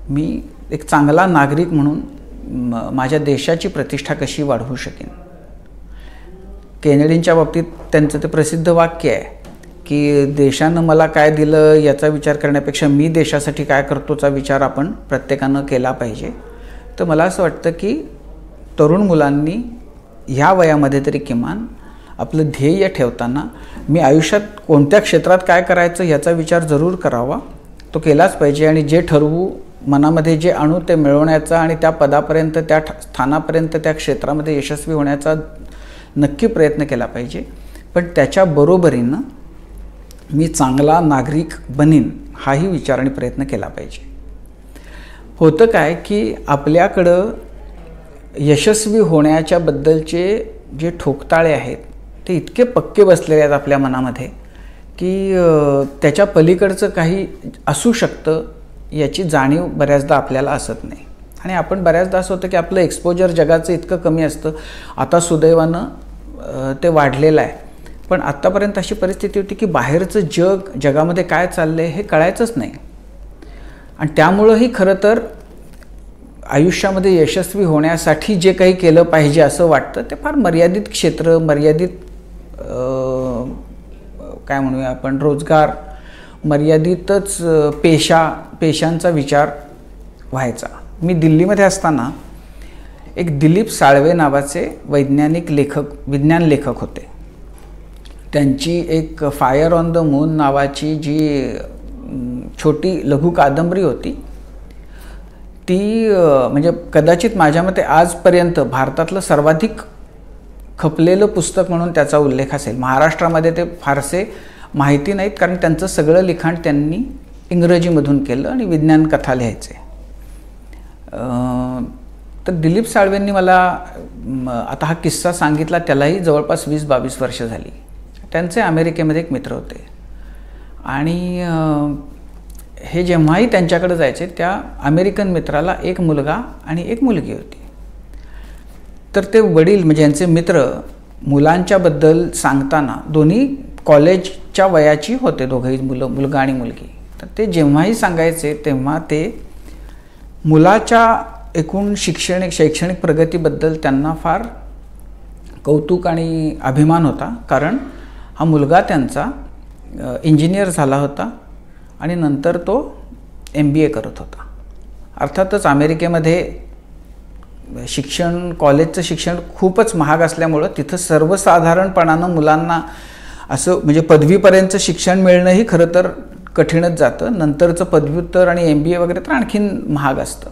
B: मी एक चांगला नागरिक म्हणून माझ्या देशाची प्रतिष्ठा कशी वाढवू शकेन. केनेडींच्या बाबतीत त्यांचं ते प्रसिद्ध वाक्य आहे की देशानं मला काय दिलं याचा विचार करण्यापेक्षा मी देशासाठी काय करतोचा विचार आपण प्रत्येकानं केला पाहिजे. तर मला असं वाटतं की तरुण मुलांनी ह्या वयामध्ये तरी किमान आपलं ध्येय ठेवताना मी आयुष्यात कोणत्या क्षेत्रात काय करायचं याचा विचार जरूर करावा, तो केलाच पाहिजे. आणि जे ठरवू, मनामध्ये जे आणू ते मिळवण्याचा आणि त्या पदापर्यंत, त्या स्थानापर्यंत, त्या क्षेत्रामध्ये यशस्वी होण्याचा नक्की प्रयत्न केला पाहिजे. पण त्याच्या बरोबरीनं मी चांगला नागरिक बनीन हाही विचार आणि प्रयत्न केला पाहिजे. होतं काय की आपल्याकडं यशस्वी होण्याच्या बद्दलचे जे ठोकताळे आहेत ते इतके पक्के बसलेले आहेत आपल्या मनामध्ये की त्याच्या पलीकडचं काही असू शकतं याची जाणीव बऱ्याचदा आपल्याला असत नाही. आणि आपण बऱ्याचदा असं होतं की आपलं एक्सपोजर जगाचं इतकं कमी असतं. आता सुदैवानं ते वाढलेलं आहे. पण आत्तापर्यंत अशी परिस्थिती होती की बाहेरचं जगामध्ये काय चाललं आहे हे कळायचंच नाही. आणि त्यामुळंही खरं तर आयुष्यामध्ये यशस्वी होण्यासाठी जे काही केलं पाहिजे असं वाटतं ते फार मर्यादित क्षेत्र, मर्यादित काय म्हणूया आपण रोजगार, मर्यादितच पेशांचा विचार व्हायचा. मी दिल्लीमध्ये असताना एक दिलीप साळवे नावाचे विज्ञान लेखक होते. त्यांची एक फायर ऑन द मून नावाची जी छोटी लघु कादंबरी होती ती म्हणजे कदाचित माझ्या मते आजपर्यंत भारतातलं सर्वाधिक खपलेलं पुस्तक म्हणून त्याचा उल्लेख असेल. महाराष्ट्रामध्ये ते फारसे माहिती नाहीत कारण त्यांचं सगळं लिखाण त्यांनी इंग्रजीमधून केलं आणि विज्ञान कथा लिहायचे. तर दिलीप साळवेंनी मला आता हा किस्सा सांगितला त्यालाही जवळपास 20-22 वर्ष झाली. त्यांचे अमेरिकेमध्ये एक मित्र होते आणि हे जेव्हाही त्यांच्याकडे जायचे त्या अमेरिकन मित्राला एक मुलगा आणि एक मुलगी होती. तर ते वडील म्हणजे यांचे मित्र मुलांच्याबद्दल सांगताना दोन्ही कॉलेजच्या वयाची होते, दोघंही मुलगा आणि मुलगी. तर ते जेव्हाही सांगायचे तेव्हा ते मुलाच्या एकूण शैक्षणिक प्रगतीबद्दल त्यांना फार कौतुक आणि अभिमान होता. कारण हा मुलगा त्यांचा इंजिनियर झाला होता आणि नंतर तो MBA करत होता. अर्थातच अमेरिकेमध्ये कॉलेजचं शिक्षण खूपच महाग असल्यामुळं तिथं सर्वसाधारणपणानं मुलांना असं म्हणजे पदवीपर्यंतचं शिक्षण मिळणंही खरं तर कठीणच जातं. नंतरचं पदव्युत्तर आणि MBA वगैरे तर आणखीन महाग असतं.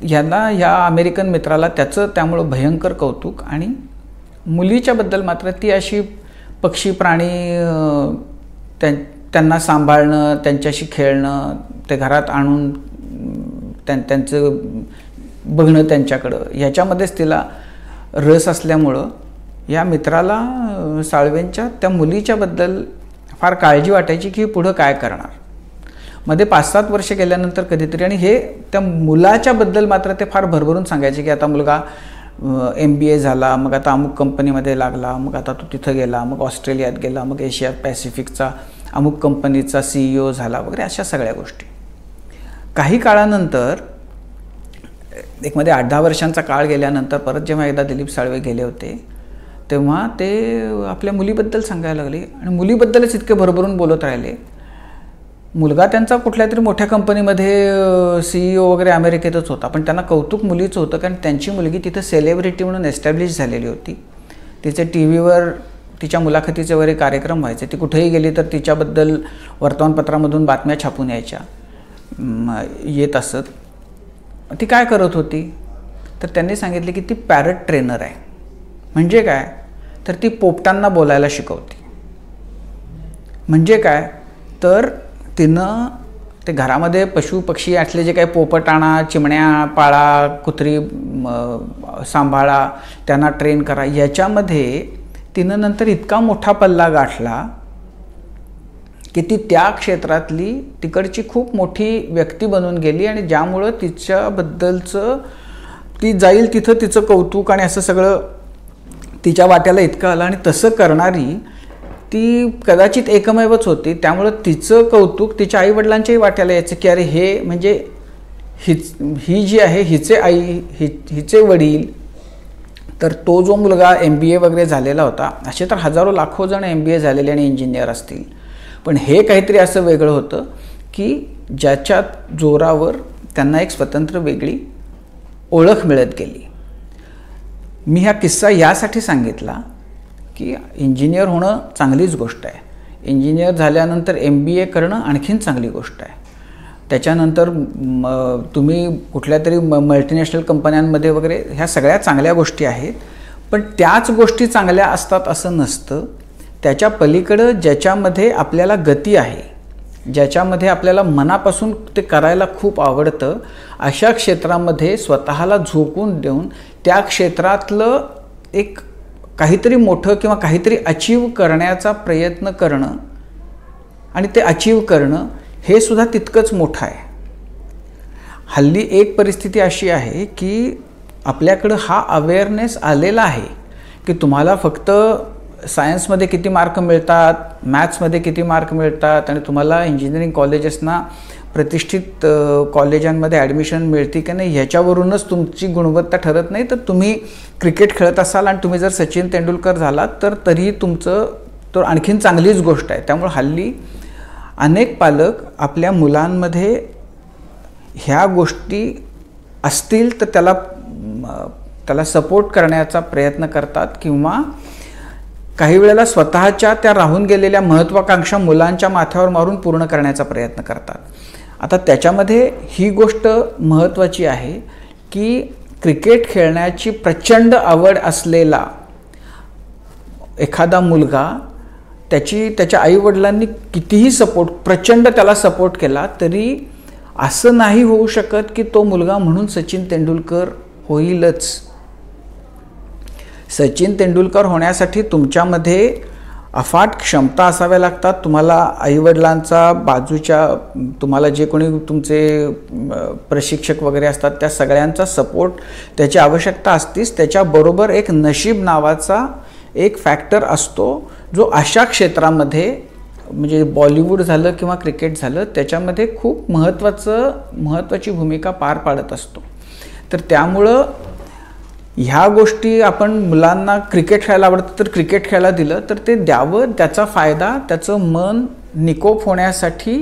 B: या अमेरिकन मित्राला त्याचं त्यामुळं भयंकर कौतुक. आणि मुलीच्याबद्दल मात्र ती अशी पक्षी प्राणी त्यांना सांभाळणं, त्यांच्याशी खेळणं, ते घरात आणून त्यांचं बघणं त्यांच्याकडं ह्याच्यामध्येच तिला रस असल्यामुळं या मित्राला साळवेंच्या त्या मुलीच्याबद्दल फार काळजी वाटायची की पुढं काय करणार. मध्ये 5-7 वर्ष गेल्यानंतर कधीतरी आणि हे त्या मुलाच्याबद्दल मात्र ते फार भरभरून सांगायचे की आता मुलगा MBA झाला, मग आता अमुक कंपनीमध्ये लागला, मग आता तो तिथं गेला, मग ऑस्ट्रेलियात गेला, मग एशिया पॅसिफिकचा अमुक कंपनीचा CEO झाला वगैरे अशा सगळ्या गोष्टी. काही काळानंतर एक मध्ये 8-10 वर्षांचा काळ गेल्यानंतर परत जेव्हा एकदा दिलीप साळवे गेले होते तेव्हा ते आपल्या मुलीबद्दल सांगायला लागले आणि मुलीबद्दलच इतके भरभरून बोलत राहिले. मुलगा त्यांचा कुठल्या तरी मोठ्या कंपनीमध्ये CEO वगैरे अमेरिकेतच होता, पण त्यांना कौतुक मुलीचं होतं कारण त्यांची मुलगी तिथं सेलिब्रिटी म्हणून एस्टॅब्लिश झालेली होती. तिचे TV तिच्या मुलाखतीचे वगैरे कार्यक्रम व्हायचे. ती कुठेही गेली तर तिच्याबद्दल वर्तमानपत्रामधून बातम्या छापून येत असत. ती काय करत होती, तर त्यांनी सांगितले की ती पॅरट ट्रेनर आहे. म्हणजे काय, तर ती पोपटांना बोलायला शिकवते. म्हणजे काय, तर तिनं ते घरामध्ये पशु पक्षी असले जे काही पोपट आणा, चिमण्या पाळा, कुत्री सांभाळा, त्यांना ट्रेन करा, याच्यामध्ये तिनं नंतर इतका मोठा पल्ला गाठला की ती त्या क्षेत्रातली तिकडची खूप मोठी व्यक्ती बनून गेली. आणि ज्यामुळं तिच्याबद्दलचं ती जाईल तिथं तिचं कौतुक आणि असं सगळं तिच्या वाट्याला इतकं आलं. आणि तसं करणारी ती कदाचित एकमेवच होती. त्यामुळं तिचं कौतुक तिच्या आईवडिलांच्याही वाट्याला यायचं की अरे हे म्हणजे ही जी आहे हिचे आई हिचे वडील. तर तो जो मुलगा MBA वगैरे झालेला होता, असे तर हजारो लाखो जण MBA झालेले आणि इंजिनियर असतील, पण हे काहीतरी असं वेगळं होतं की ज्याच्या जोरावर त्यांना एक स्वतंत्र वेगळी ओळख मिळत गेली. मी हा किस्सा यासाठी सांगितला की इंजिनियर होणं चांगलीच गोष्ट आहे. इंजिनियर झाल्यानंतर MBA करणं आणखीन चांगली गोष्ट आहे. त्याच्यानंतर तुम्ही कुठल्या तरी मल्टीनॅशनल कंपन्यांमध्ये वगैरे ह्या सगळ्या चांगल्या गोष्टी आहेत, पण त्याच गोष्टी चांगल्या असतात असं नसतं. त्याच्या पलीकडं ज्याच्यामध्ये आपल्याला गती आहे, ज्याच्यामध्ये आपल्याला मनापासून ते करायला खूप आवडतं, अशा क्षेत्रामध्ये स्वतःला झोकून देऊन त्या क्षेत्रातलं एक काहीतरी मोठं किंवा काहीतरी अचीव करण्याचा प्रयत्न करणं आणि ते अचीव करणं हे सुद्धा तितकंच मोठं आहे. हल्ली एक परिस्थिती अशी आहे की आपल्याकडं हा अवेअरनेस आलेला आहे की तुम्हाला फक्त सायन्समध्ये किती मार्क मिळतात, मॅथ्समध्ये किती मार्क मिळतात आणि तुम्हाला इंजिनिअरिंग कॉलेजेसना प्रतिष्ठित कॉलेजांमध्ये ॲडमिशन मिळते की नाही ह्याच्यावरूनच तुमची गुणवत्ता ठरत नाही. तर तुम्ही क्रिकेट खेळत असाल आणि तुम्ही जर सचिन तेंडुलकर झालात तर तरी तुमचं तर आणखीन चांगलीच गोष्ट आहे. त्यामुळे हल्ली अनेक पालक आपल्या मुलांमध्ये ह्या गोष्टी असतील तर त्याला सपोर्ट करण्याचा प्रयत्न करतात किंवा काही वेळेला स्वतःच्या त्या राहून गेलेल्या महत्त्वाकांक्षा मुलांच्या माथ्यावर मारून पूर्ण करण्याचा प्रयत्न करतात. आता त्याच्यामध्ये ही गोष्ट महत्त्वाची आहे की क्रिकेट खेळण्याची प्रचंड आवड असलेला एखादा मुलगा त्याच्या आईवडिलांनी कितीही प्रचंड त्याला सपोर्ट केला तरी असं नाही होऊ शकत की तो मुलगा म्हणून सचिन तेंडुलकर होईलच. सचिन तेंडुलकर होण्यासाठी तुमच्यामध्ये अफाट क्षमता असाव्या लागतात. तुम्हाला आईवडिलांचा बाजूच्या तुम्हाला जे कोणी तुमचे प्रशिक्षक वगैरे असतात त्या सगळ्यांचा सपोर्ट त्याची आवश्यकता असतीच. त्याच्याबरोबर एक नशीब नावाचा एक फॅक्टर असतो जो अशा क्षेत्रामध्ये म्हणजे बॉलिवूड झालं किंवा क्रिकेट झालं त्याच्यामध्ये खूप महत्त्वाची भूमिका पार पाडत असतो. तर त्यामुळं ह्या गोष्टी आपण मुलांना क्रिकेट खेळायला आवडतं तर क्रिकेट खेळायला दिलं तर ते द्यावं. त्याचा फायदा त्याचं मन निकोप होण्यासाठी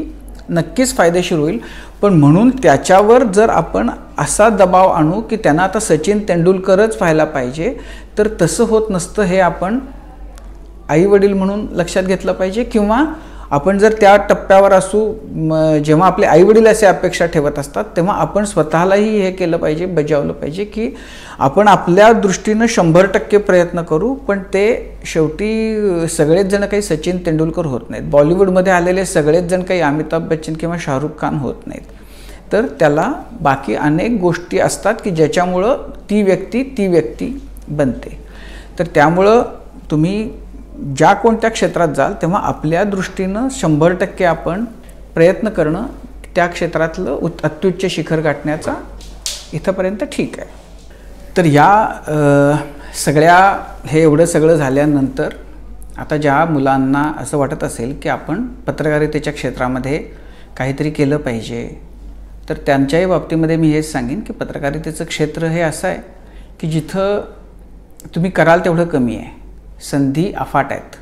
B: नक्कीच फायदेशीर होईल. पण म्हणून त्याच्यावर जर आपण असा दबाव आणू की त्यांना आता सचिन तेंडुलकरच व्हायला पाहिजे तर तसं होत नसतं. हे आपण आईवडील म्हणून लक्षात घेतलं पाहिजे. किंवा आपण जर त्या टप्प्यावर असू जेव्हा आपले आईवडील असे अपेक्षा ठेवत असतात तेव्हा आपण स्वतःलाही हे केलं पाहिजे, बजावलं पाहिजे की आपण आपल्या दृष्टीनं 100% प्रयत्न करू. पण ते शेवटी सगळेच जण काही सचिन तेंडुलकर होत नाहीत. बॉलिवूडमध्ये आलेले सगळेच जण काही अमिताभ बच्चन किंवा शाहरुख खान होत नाहीत. तर त्याला बाकी अनेक गोष्टी असतात की ज्याच्यामुळं ती व्यक्ती बनते. तर त्यामुळं तुम्ही ज्या कोणत्या क्षेत्रात जाल तेव्हा आपल्या दृष्टीनं 100% आपण प्रयत्न करणं त्या क्षेत्रातलं अत्युच्च शिखर गाठण्याचा इथंपर्यंत ठीक आहे. तर या सगळ्या हे एवढं सगळं झाल्यानंतर आता ज्या मुलांना असं वाटत असेल की आपण पत्रकारितेच्या क्षेत्रामध्ये काहीतरी केलं पाहिजे तर त्यांच्याही बाबतीमध्ये मी हेच सांगेन की पत्रकारितेचं क्षेत्र हे असं आहे की जिथं तुम्ही कराल तेवढं कमी आहे. संधी अफाट आहेत.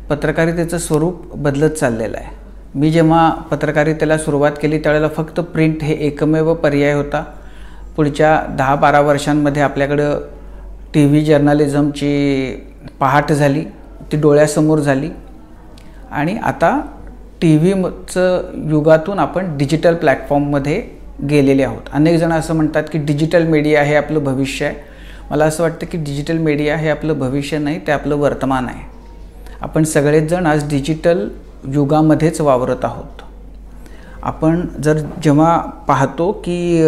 B: पत्रकारितेचं स्वरूप बदलत चाललेलं आहे. मी जेव्हा पत्रकारितेला सुरुवात केली त्यावेळेला फक्त प्रिंट हे एकमेव पर्याय होता. पुढच्या 10-12 वर्षांमध्ये आपल्याकडं TV जर्नलिझमची पहाट झाली, ती डोळ्यासमोर झाली आणि आता TVचं युगातून आपण डिजिटल प्लॅटफॉर्ममध्ये गेलेले आहोत. अनेक जण असं म्हणतात की डिजिटल मीडिया हे आपलं भविष्य आहे. मला असं वाटतं की डिजिटल मीडिया हे आपलं भविष्य नाही, ते आपलं वर्तमान आहे. आपण सगळेच जण आज डिजिटल युगामध्येच वावरत आहोत. आपण जेव्हा पाहतो की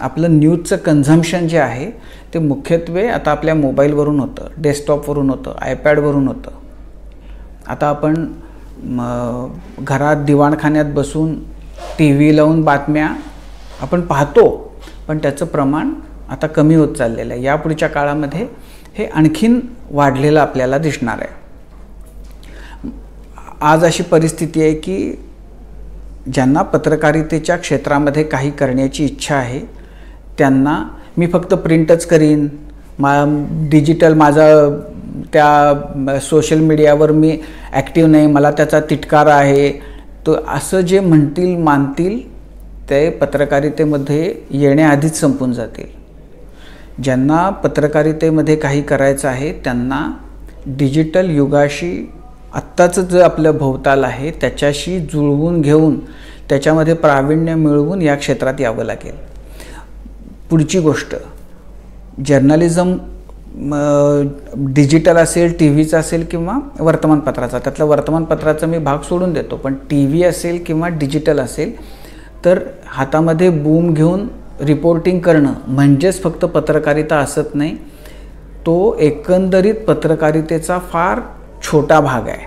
B: आपलं न्यूजचं कन्झम्पशन जे आहे ते मुख्यत्वे आता आपल्या मोबाईलवरून होतं, डेस्कटॉपवरून होतं, आयपॅडवरून होतं. आता आपण घरात दिवाणखान्यात बसून टी व्ही लावून बातम्या आपण पाहतो, पण त्याचं प्रमाण आता कमी होत चाललेलं आहे. यापुढच्या काळामध्ये हे आणखीन वाढलेलं आपल्याला दिसणार आहे. आज अशी परिस्थिती आहे की ज्यांना पत्रकारितेच्या क्षेत्रामध्ये काही करण्याची इच्छा आहे त्यांना मी फक्त प्रिंटच करीन, डिजिटल माझा त्या सोशल मीडियावर मी ॲक्टिव्ह नाही, मला त्याचा तिटकारा आहे, तो असं जे म्हणतील मानतील ते पत्रकारितेमध्ये येण्याआधीच संपून जातील. ज्यांना पत्रकारितेमध्ये काही करायचं आहे त्यांना डिजिटल युगाशी आत्ताचं जे आपलं भोवताल आहे त्याच्याशी जुळवून घेऊन त्याच्यामध्ये प्रावीण्य मिळवून या क्षेत्रात यावं लागेल. पुढची गोष्ट, जर्नलिझम डिजिटल असेल, टी व्हीचा असेल किंवा वर्तमानपत्राचा. त्यातलं वर्तमानपत्राचा मी भाग सोडून देतो, पण टी व्ही असेल किंवा डिजिटल असेल तर हातामध्ये बूम घेऊन रिपोर्टिंग करणं म्हणजेच फक्त पत्रकारिता असत नाही, तो एकंदरीत पत्रकारितेचा फार छोटा भाग आहे.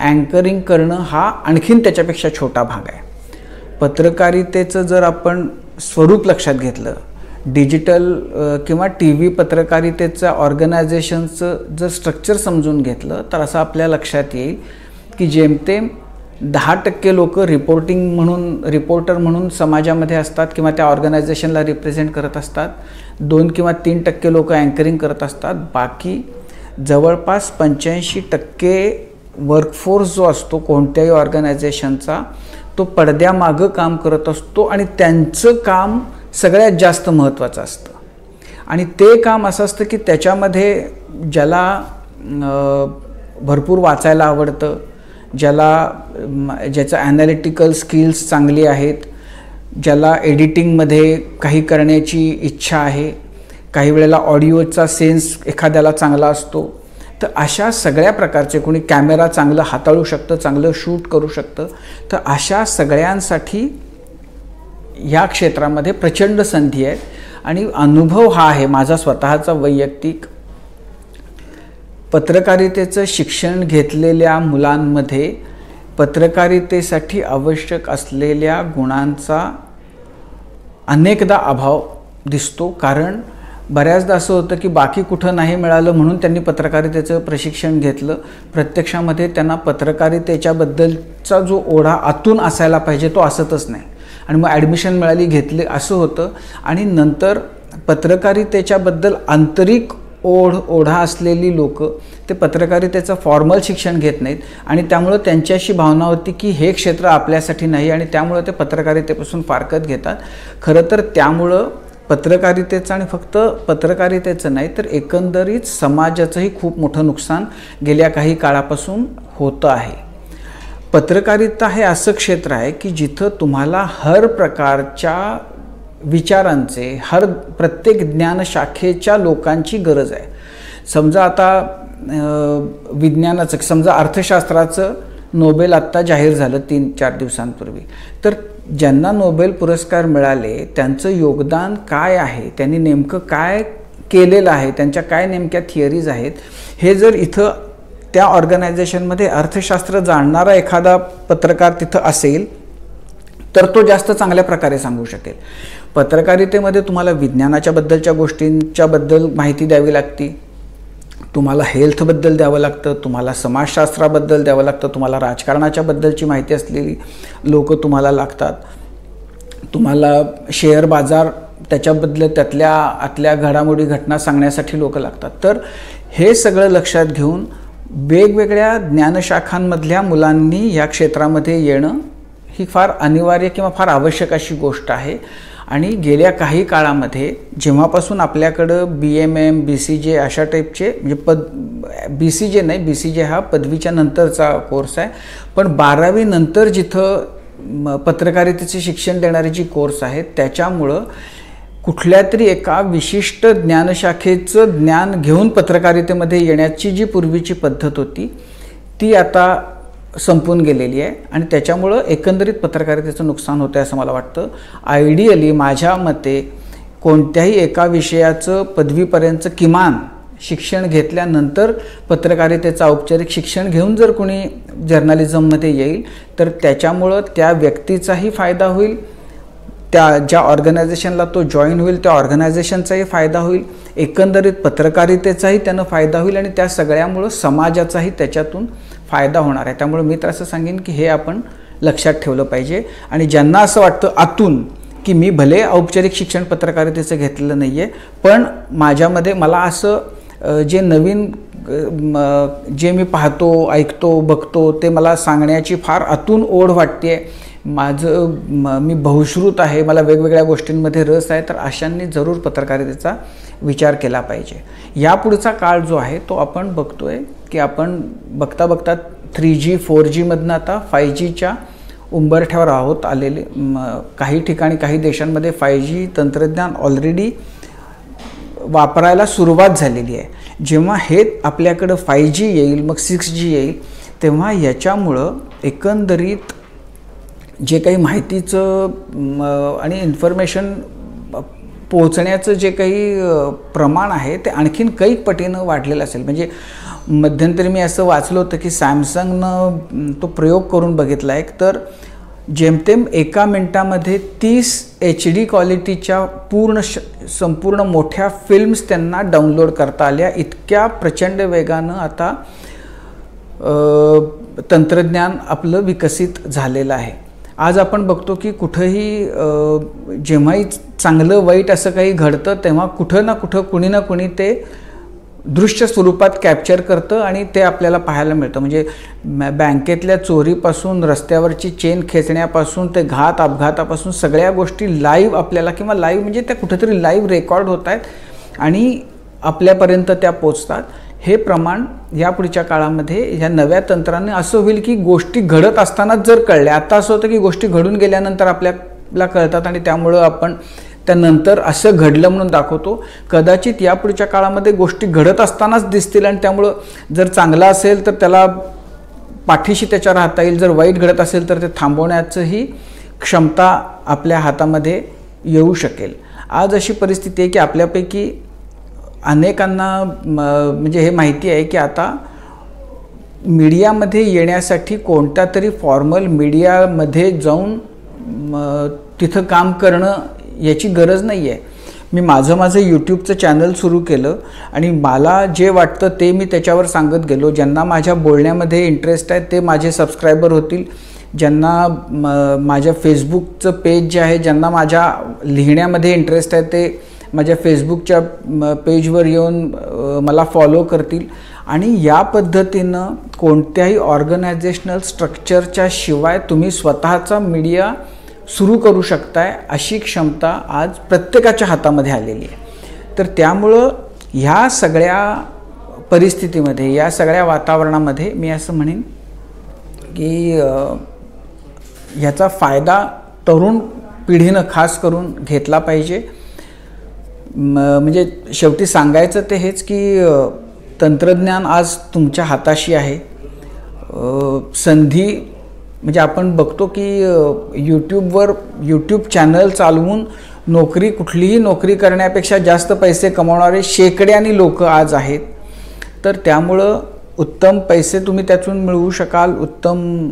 B: अँकरिंग करणं हा आणखीन त्याच्यापेक्षा छोटा भाग आहे. पत्रकारितेचं जर आपण स्वरूप लक्षात घेतलं, डिजिटल किंवा टी व्ही पत्रकारितेचं ऑर्गनायझेशनचं जर स्ट्रक्चर समजून घेतलं तर असं आपल्या लक्षात येईल की जेमतेम 10% लोक रिपोर्टर म्हणून समाजामध्ये असतात किंवा त्या ऑर्गनायझेशनला रिप्रेझेंट करत असतात. 2 किंवा 3% लोक अँकरिंग करत असतात. बाकी जवळपास 85% वर्कफोर्स जो असतो कोणत्याही ऑर्गनायझेशनचा तो पडद्यामागं काम करत असतो आणि त्यांचं काम सगळ्यात जास्त महत्त्वाचं असतं. आणि ते काम असं असतं की त्याच्यामध्ये ज्याला भरपूर वाचायला आवडतं, ज्याचं ॲनालिटिकल स्किल्स चांगली आहेत, ज्याला एडिटिंगमध्ये काही करण्याची इच्छा आहे, काही वेळेला ऑडिओचा सेन्स एखाद्याला चांगला असतो, तर अशा सगळ्या प्रकारचे, कोणी कॅमेरा चांगलं हाताळू शकतं, चांगलं शूट करू शकतं, तर अशा सगळ्यांसाठी या क्षेत्रामध्ये प्रचंड संधी आहेत. आणि अनुभव हा आहे माझा स्वतःचा वैयक्तिक. पत्रकारितेचं शिक्षण घेतलेल्या मुलांमध्ये पत्रकारितेसाठी आवश्यक असलेल्या गुणांचा अनेकदा अभाव दिसतो. कारण बऱ्याचदा असं होतं की बाकी कुठं नाही मिळालं म्हणून त्यांनी पत्रकारितेचं प्रशिक्षण घेतलं. प्रत्यक्षामध्ये त्यांना पत्रकारितेच्याबद्दलचा जो ओढा आतून असायला पाहिजे तो असतच नाही आणि मग ॲडमिशन मिळाली, घेतले, असं होतं. आणि नंतर पत्रकारितेच्याबद्दल आंतरिक ओढा असलेली लोक ते पत्रकारितेचं फॉर्मल शिक्षण घेत नाहीत आणि त्यामुळं त्यांच्याशी भावना होती की हे क्षेत्र आपल्यासाठी नाही आणि त्यामुळं ते पत्रकारितेपासून फारकत घेतात. खरं तर त्यामुळं पत्रकारितेचं आणि फक्त पत्रकारितेचं नाही तर एकंदरीत समाजाचंही खूप मोठं नुकसान गेल्या काही काळापासून होतं आहे. पत्रकारिता हे असं क्षेत्र आहे की जिथं तुम्हाला हर प्रकारच्या विचारांचे, प्रत्येक ज्ञानशाखेच्या लोकांची गरज आहे. समजा आता विज्ञानाचं, समजा अर्थशास्त्राचं नोबेल आत्ता जाहीर झालं 3-4 दिवसांपूर्वी, तर ज्यांना नोबेल पुरस्कार मिळाले त्यांचं योगदान काय आहे, त्यांनी नेमकं काय केलेलं आहे, त्यांच्या काय नेमक्या थिअरीज आहेत, हे जर इथं त्या ऑर्गनायझेशनमध्ये अर्थशास्त्र जाणणारा एखादा पत्रकार तिथं असेल तर तो जास्त चांगल्या प्रकारे सांगू शकेल. पत्रकारितेमध्ये तुम्हाला विज्ञानाच्या बद्दलच्या गोष्टींच्याबद्दल माहिती द्यावी लागते, तुम्हाला हेल्थबद्दल द्यावं लागतं, तुम्हाला समाजशास्त्राबद्दल द्यावं लागतं, तुम्हाला राजकारणाच्या बद्दलची माहिती असलेली लोक तुम्हाला लागतात, तुम्हाला शेअर बाजार त्याच्याबद्दल त्यातल्या आतल्या घडामोडी घटना सांगण्यासाठी लोक लागतात. तर हे सगळं लक्षात घेऊन वेगवेगळ्या ज्ञानशाखांमधल्या मुलांनी या क्षेत्रामध्ये येणं ही फार अनिवार्य किंवा फार आवश्यक अशी गोष्ट आहे. आणि गेल्या काही काळामध्ये जेव्हापासून आपल्याकडं BMM, BCJ अशा टाईपचे, म्हणजे BCJ नाही, BCJ हा पदवीच्या नंतरचा कोर्स आहे, पण 12वी नंतर जिथं पत्रकारितेचे शिक्षण देणारे जी कोर्स आहेत त्याच्यामुळं कुठल्या तरी एका विशिष्ट ज्ञानशाखेचं ज्ञान घेऊन पत्रकारितेमध्ये येण्याची जी पूर्वीची पद्धत होती ती आता संपून गेलेली आहे आणि त्याच्यामुळं एकंदरीत पत्रकारितेचं नुकसान होतं असं मला वाटतं. आयडियली माझ्या मते कोणत्याही एका विषयाचं पदवीपर्यंतचं किमान शिक्षण घेतल्यानंतर पत्रकारितेचं औपचारिक शिक्षण घेऊन जर कोणी जर्नलिझममध्ये येईल तर त्याच्यामुळं त्या व्यक्तीचाही फायदा होईल, त्या ज्या ऑर्गनायझेशनला तो जॉईन होईल त्या ऑर्गनायझेशनचाही फायदा होईल, एकंदरीत पत्रकारितेचाही त्यानं फायदा होईल आणि त्या सगळ्यामुळं समाजाचाही त्याच्यातून फायदा होणार आहे. त्यामुळे मी तर असं सांगेन की हे आपण लक्षात ठेवलं पाहिजे. आणि ज्यांना असं वाटतं आतून की मी भले औपचारिक शिक्षण पत्रकारितेचं घेतलेलं नाही आहे पण माझ्यामध्ये मला असं जे नवीन जे मी पाहतो ऐकतो बघतो ते मला सांगण्याची फार आतून ओढ वाटते, मी बहुश्रुत आहे, मला वेगवेगळ्या गोष्टींमध्ये रस आहे, तर अशांनी जरूर पत्रकारितेचा विचार केला पाहिजे. यापुढचा काळ जो आहे तो आपण बघतोय की आपण बघता बघता 3G 4Gमधनं आता 5Gच्या उंबरठ्यावर आहोत आलेले. काही ठिकाणी काही देशांमध्ये 5G तंत्रज्ञान ऑलरेडी वापरायला सुरुवात झालेली आहे. जेव्हा हे आपल्याकडं 5G येईल मग 6G येईल तेव्हा याच्यामुळं एकंदरीत जे काही माहितीचं आणि इन्फॉर्मेशन पोहोचण्याचं जे काही प्रमाण आहे ते आणखीन कैक पटीनं वाढलेलं असेल. म्हणजे मध्यंतरी मी असं वाचलं होतं की सॅमसंगनं तो प्रयोग करून बघितला आहे तर जेमतेम एका मिनटामध्ये 30 HD क्वालिटीच्या संपूर्ण मोठ्या फिल्म्स त्यांना डाउनलोड करता आल्या. इतक्या प्रचंड वेगानं आता तंत्रज्ञान आपलं विकसित झालेलं आहे. आज आपण बघतो की कुठंही जेव्हाही चांगलं वाईट असं काही घडतं तेव्हा कुठं ना कुठं कुणी ना कुणी ते दृश्य स्वरूपात कॅप्चर करतं आणि ते आपल्याला पाहायला मिळतं. म्हणजे बँकेतल्या चोरीपासून रस्त्यावरची चेन खेचण्यापासून ते अपघातापासून सगळ्या गोष्टी लाईव्ह आपल्याला किंवा लाईव्ह म्हणजे त्या कुठेतरी लाईव्ह रेकॉर्ड होत आहेत आणि आपल्यापर्यंत त्या पोचतात. हे प्रमाण यापुढच्या काळामध्ये ह्या नव्या तंत्राने असं होईल की गोष्टी घडत असतानाच जर कळल्या. आता असं होतं की गोष्टी घडून गेल्यानंतर आपल्याला कळतात आणि त्यामुळं आपण त्यानंतर असं घडलं म्हणून दाखवतो. कदाचित यापुढच्या काळामध्ये गोष्टी घडत असतानाच दिसतील आणि त्यामुळं जर चांगलं असेल तर त्याला पाठीशी त्याच्या राहता येईल, जर वाईट घडत असेल तर ते थांबवण्याचंही क्षमता आपल्या हातामध्ये येऊ शकेल. आज अशी परिस्थिती आहे की आपल्यापैकी अनेकांना म्हणजे हे माहिती आहे की आता मीडियामध्ये येण्यासाठी कोणत्या तरी फॉर्मल मीडियामध्ये जाऊन तिथं काम करणं याची गरज नाही आहे. मी माझं यूट्यूबचं चॅनल सुरू केलं आणि मला जे वाटतं ते मी त्याच्यावर सांगत गेलो. ज्यांना माझ्या बोलण्यामध्ये इंटरेस्ट आहे ते माझे सबस्क्रायबर होतील. ज्यांना माझ्या फेसबुकचं पेज जे आहे, ज्यांना माझ्या लिहिण्यामध्ये इंटरेस्ट आहे ते माझ्या फेसबुकच्या पेजवर येऊन मला फॉलो करतील आणि या पद्धतीनं कोणत्याही ऑर्गनायझेशनल स्ट्रक्चरच्या शिवाय तुम्ही स्वतःचा मीडिया सुरू करू शकताय अशी क्षमता आज प्रत्येकाच्या हातामध्ये आलेली आहे. तर त्यामुळं ह्या सगळ्या परिस्थितीमध्ये या सगळ्या वातावरणामध्ये मी असं म्हणेन की ह्याचा फायदा तरुण पिढीनं खास करून घेतला पाहिजे. म्हणजे शेवटी सांगायचं ते हेच की तंत्रज्ञान आज तुमच्या हाताशी आहे. संधी म्हणजे आपण बघतो की यूट्यूब चॅनल चालवून कुठलीही नोकरी करण्यापेक्षा जास्त पैसे कमावणारे शेकड्यानी लोक आज आहेत. तर त्यामुळं उत्तम पैसे तुम्ही त्यातून मिळवू शकाल, उत्तम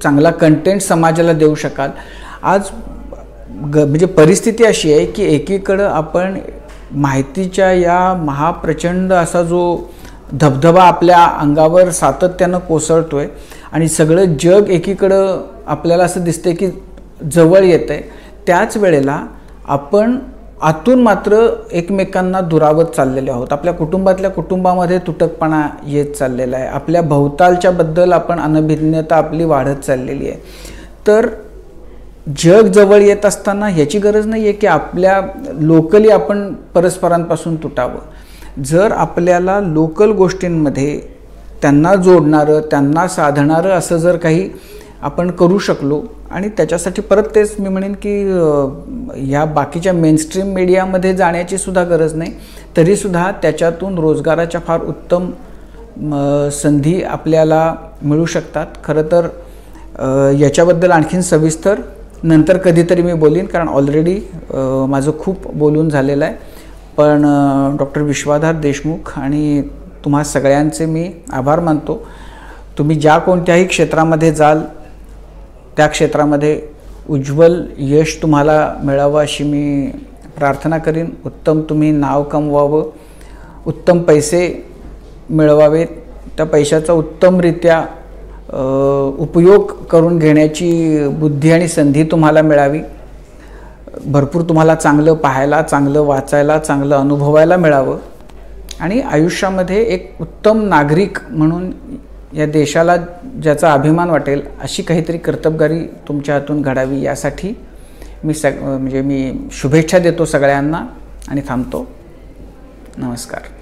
B: चांगला कंटेंट समाजाला देऊ शकाल. आज म्हणजे परिस्थिती अशी आहे की एकीकडं आपण माहितीच्या या महाप्रचंड असा जो धबधबा आपल्या अंगावर सातत्यानं कोसळतोय आणि सगळं जग एकीकडं आपल्याला असं दिसतंय की जवळ येत आहे, त्याच वेळेला आपण आतून मात्र एकमेकांना दुरावत चाललेले आहोत. आपल्या कुटुंबामध्ये तुटकपणा येत चाललेला आहे. आपल्या भोवतालच्याबद्दल आपण अनभिज्ञता आपली वाढत चाललेली आहे. तर जग जवळ येत असताना ह्याची गरज नाही आहे की आपल्या लोकली आपण परस्परांपासून तुटावं. जर आपल्याला लोकल गोष्टींमध्ये त्यांना जोडणारं त्यांना साधणारं असं जर काही आपण करू शकलो. आणि त्याच्यासाठी परत तेच मी म्हणेन की या बाकीच्या मेनस्ट्रीम मीडियामध्ये जाण्याची सुद्धा गरज नाही, तरीसुद्धा त्याच्यातून रोजगाराच्या फार उत्तम संधी आपल्याला मिळू शकतात. खरं तर याच्याबद्दल आणखीन सविस्तर नंतर कधीतरी मी बोलीन, कारण ऑलरेडी माझं खूप बोलून झालेलं आहे. पण डॉक्टर विश्वाधार देशमुख आणि तुम्हा सगळ्यांचे मी आभार मानतो. तुम्ही ज्या कोणत्याही क्षेत्रामध्ये जाल त्या क्षेत्रामध्ये उज्ज्वल यश तुम्हाला मिळावं अशी मी प्रार्थना करीन. उत्तम तुम्ही नाव कमवावं, उत्तम पैसे मिळवावेत, त्या पैशाचा उत्तमरित्या उपयोग करून घेण्याची बुद्धी आणि संधी तुम्हाला मिळावी. भरपूर तुम्हाला चांगलं पाहायला, चांगलं वाचायला, चांगलं अनुभवायला मिळावं आणि आयुष्यामध्ये एक उत्तम नागरिक म्हणून या देशाला ज्याचा अभिमान वाटेल अशी काहीतरी कर्तबगारी तुमच्या हातून घडावी, यासाठी मी शुभेच्छा देतो सगळ्यांना आणि थांबतो. नमस्कार.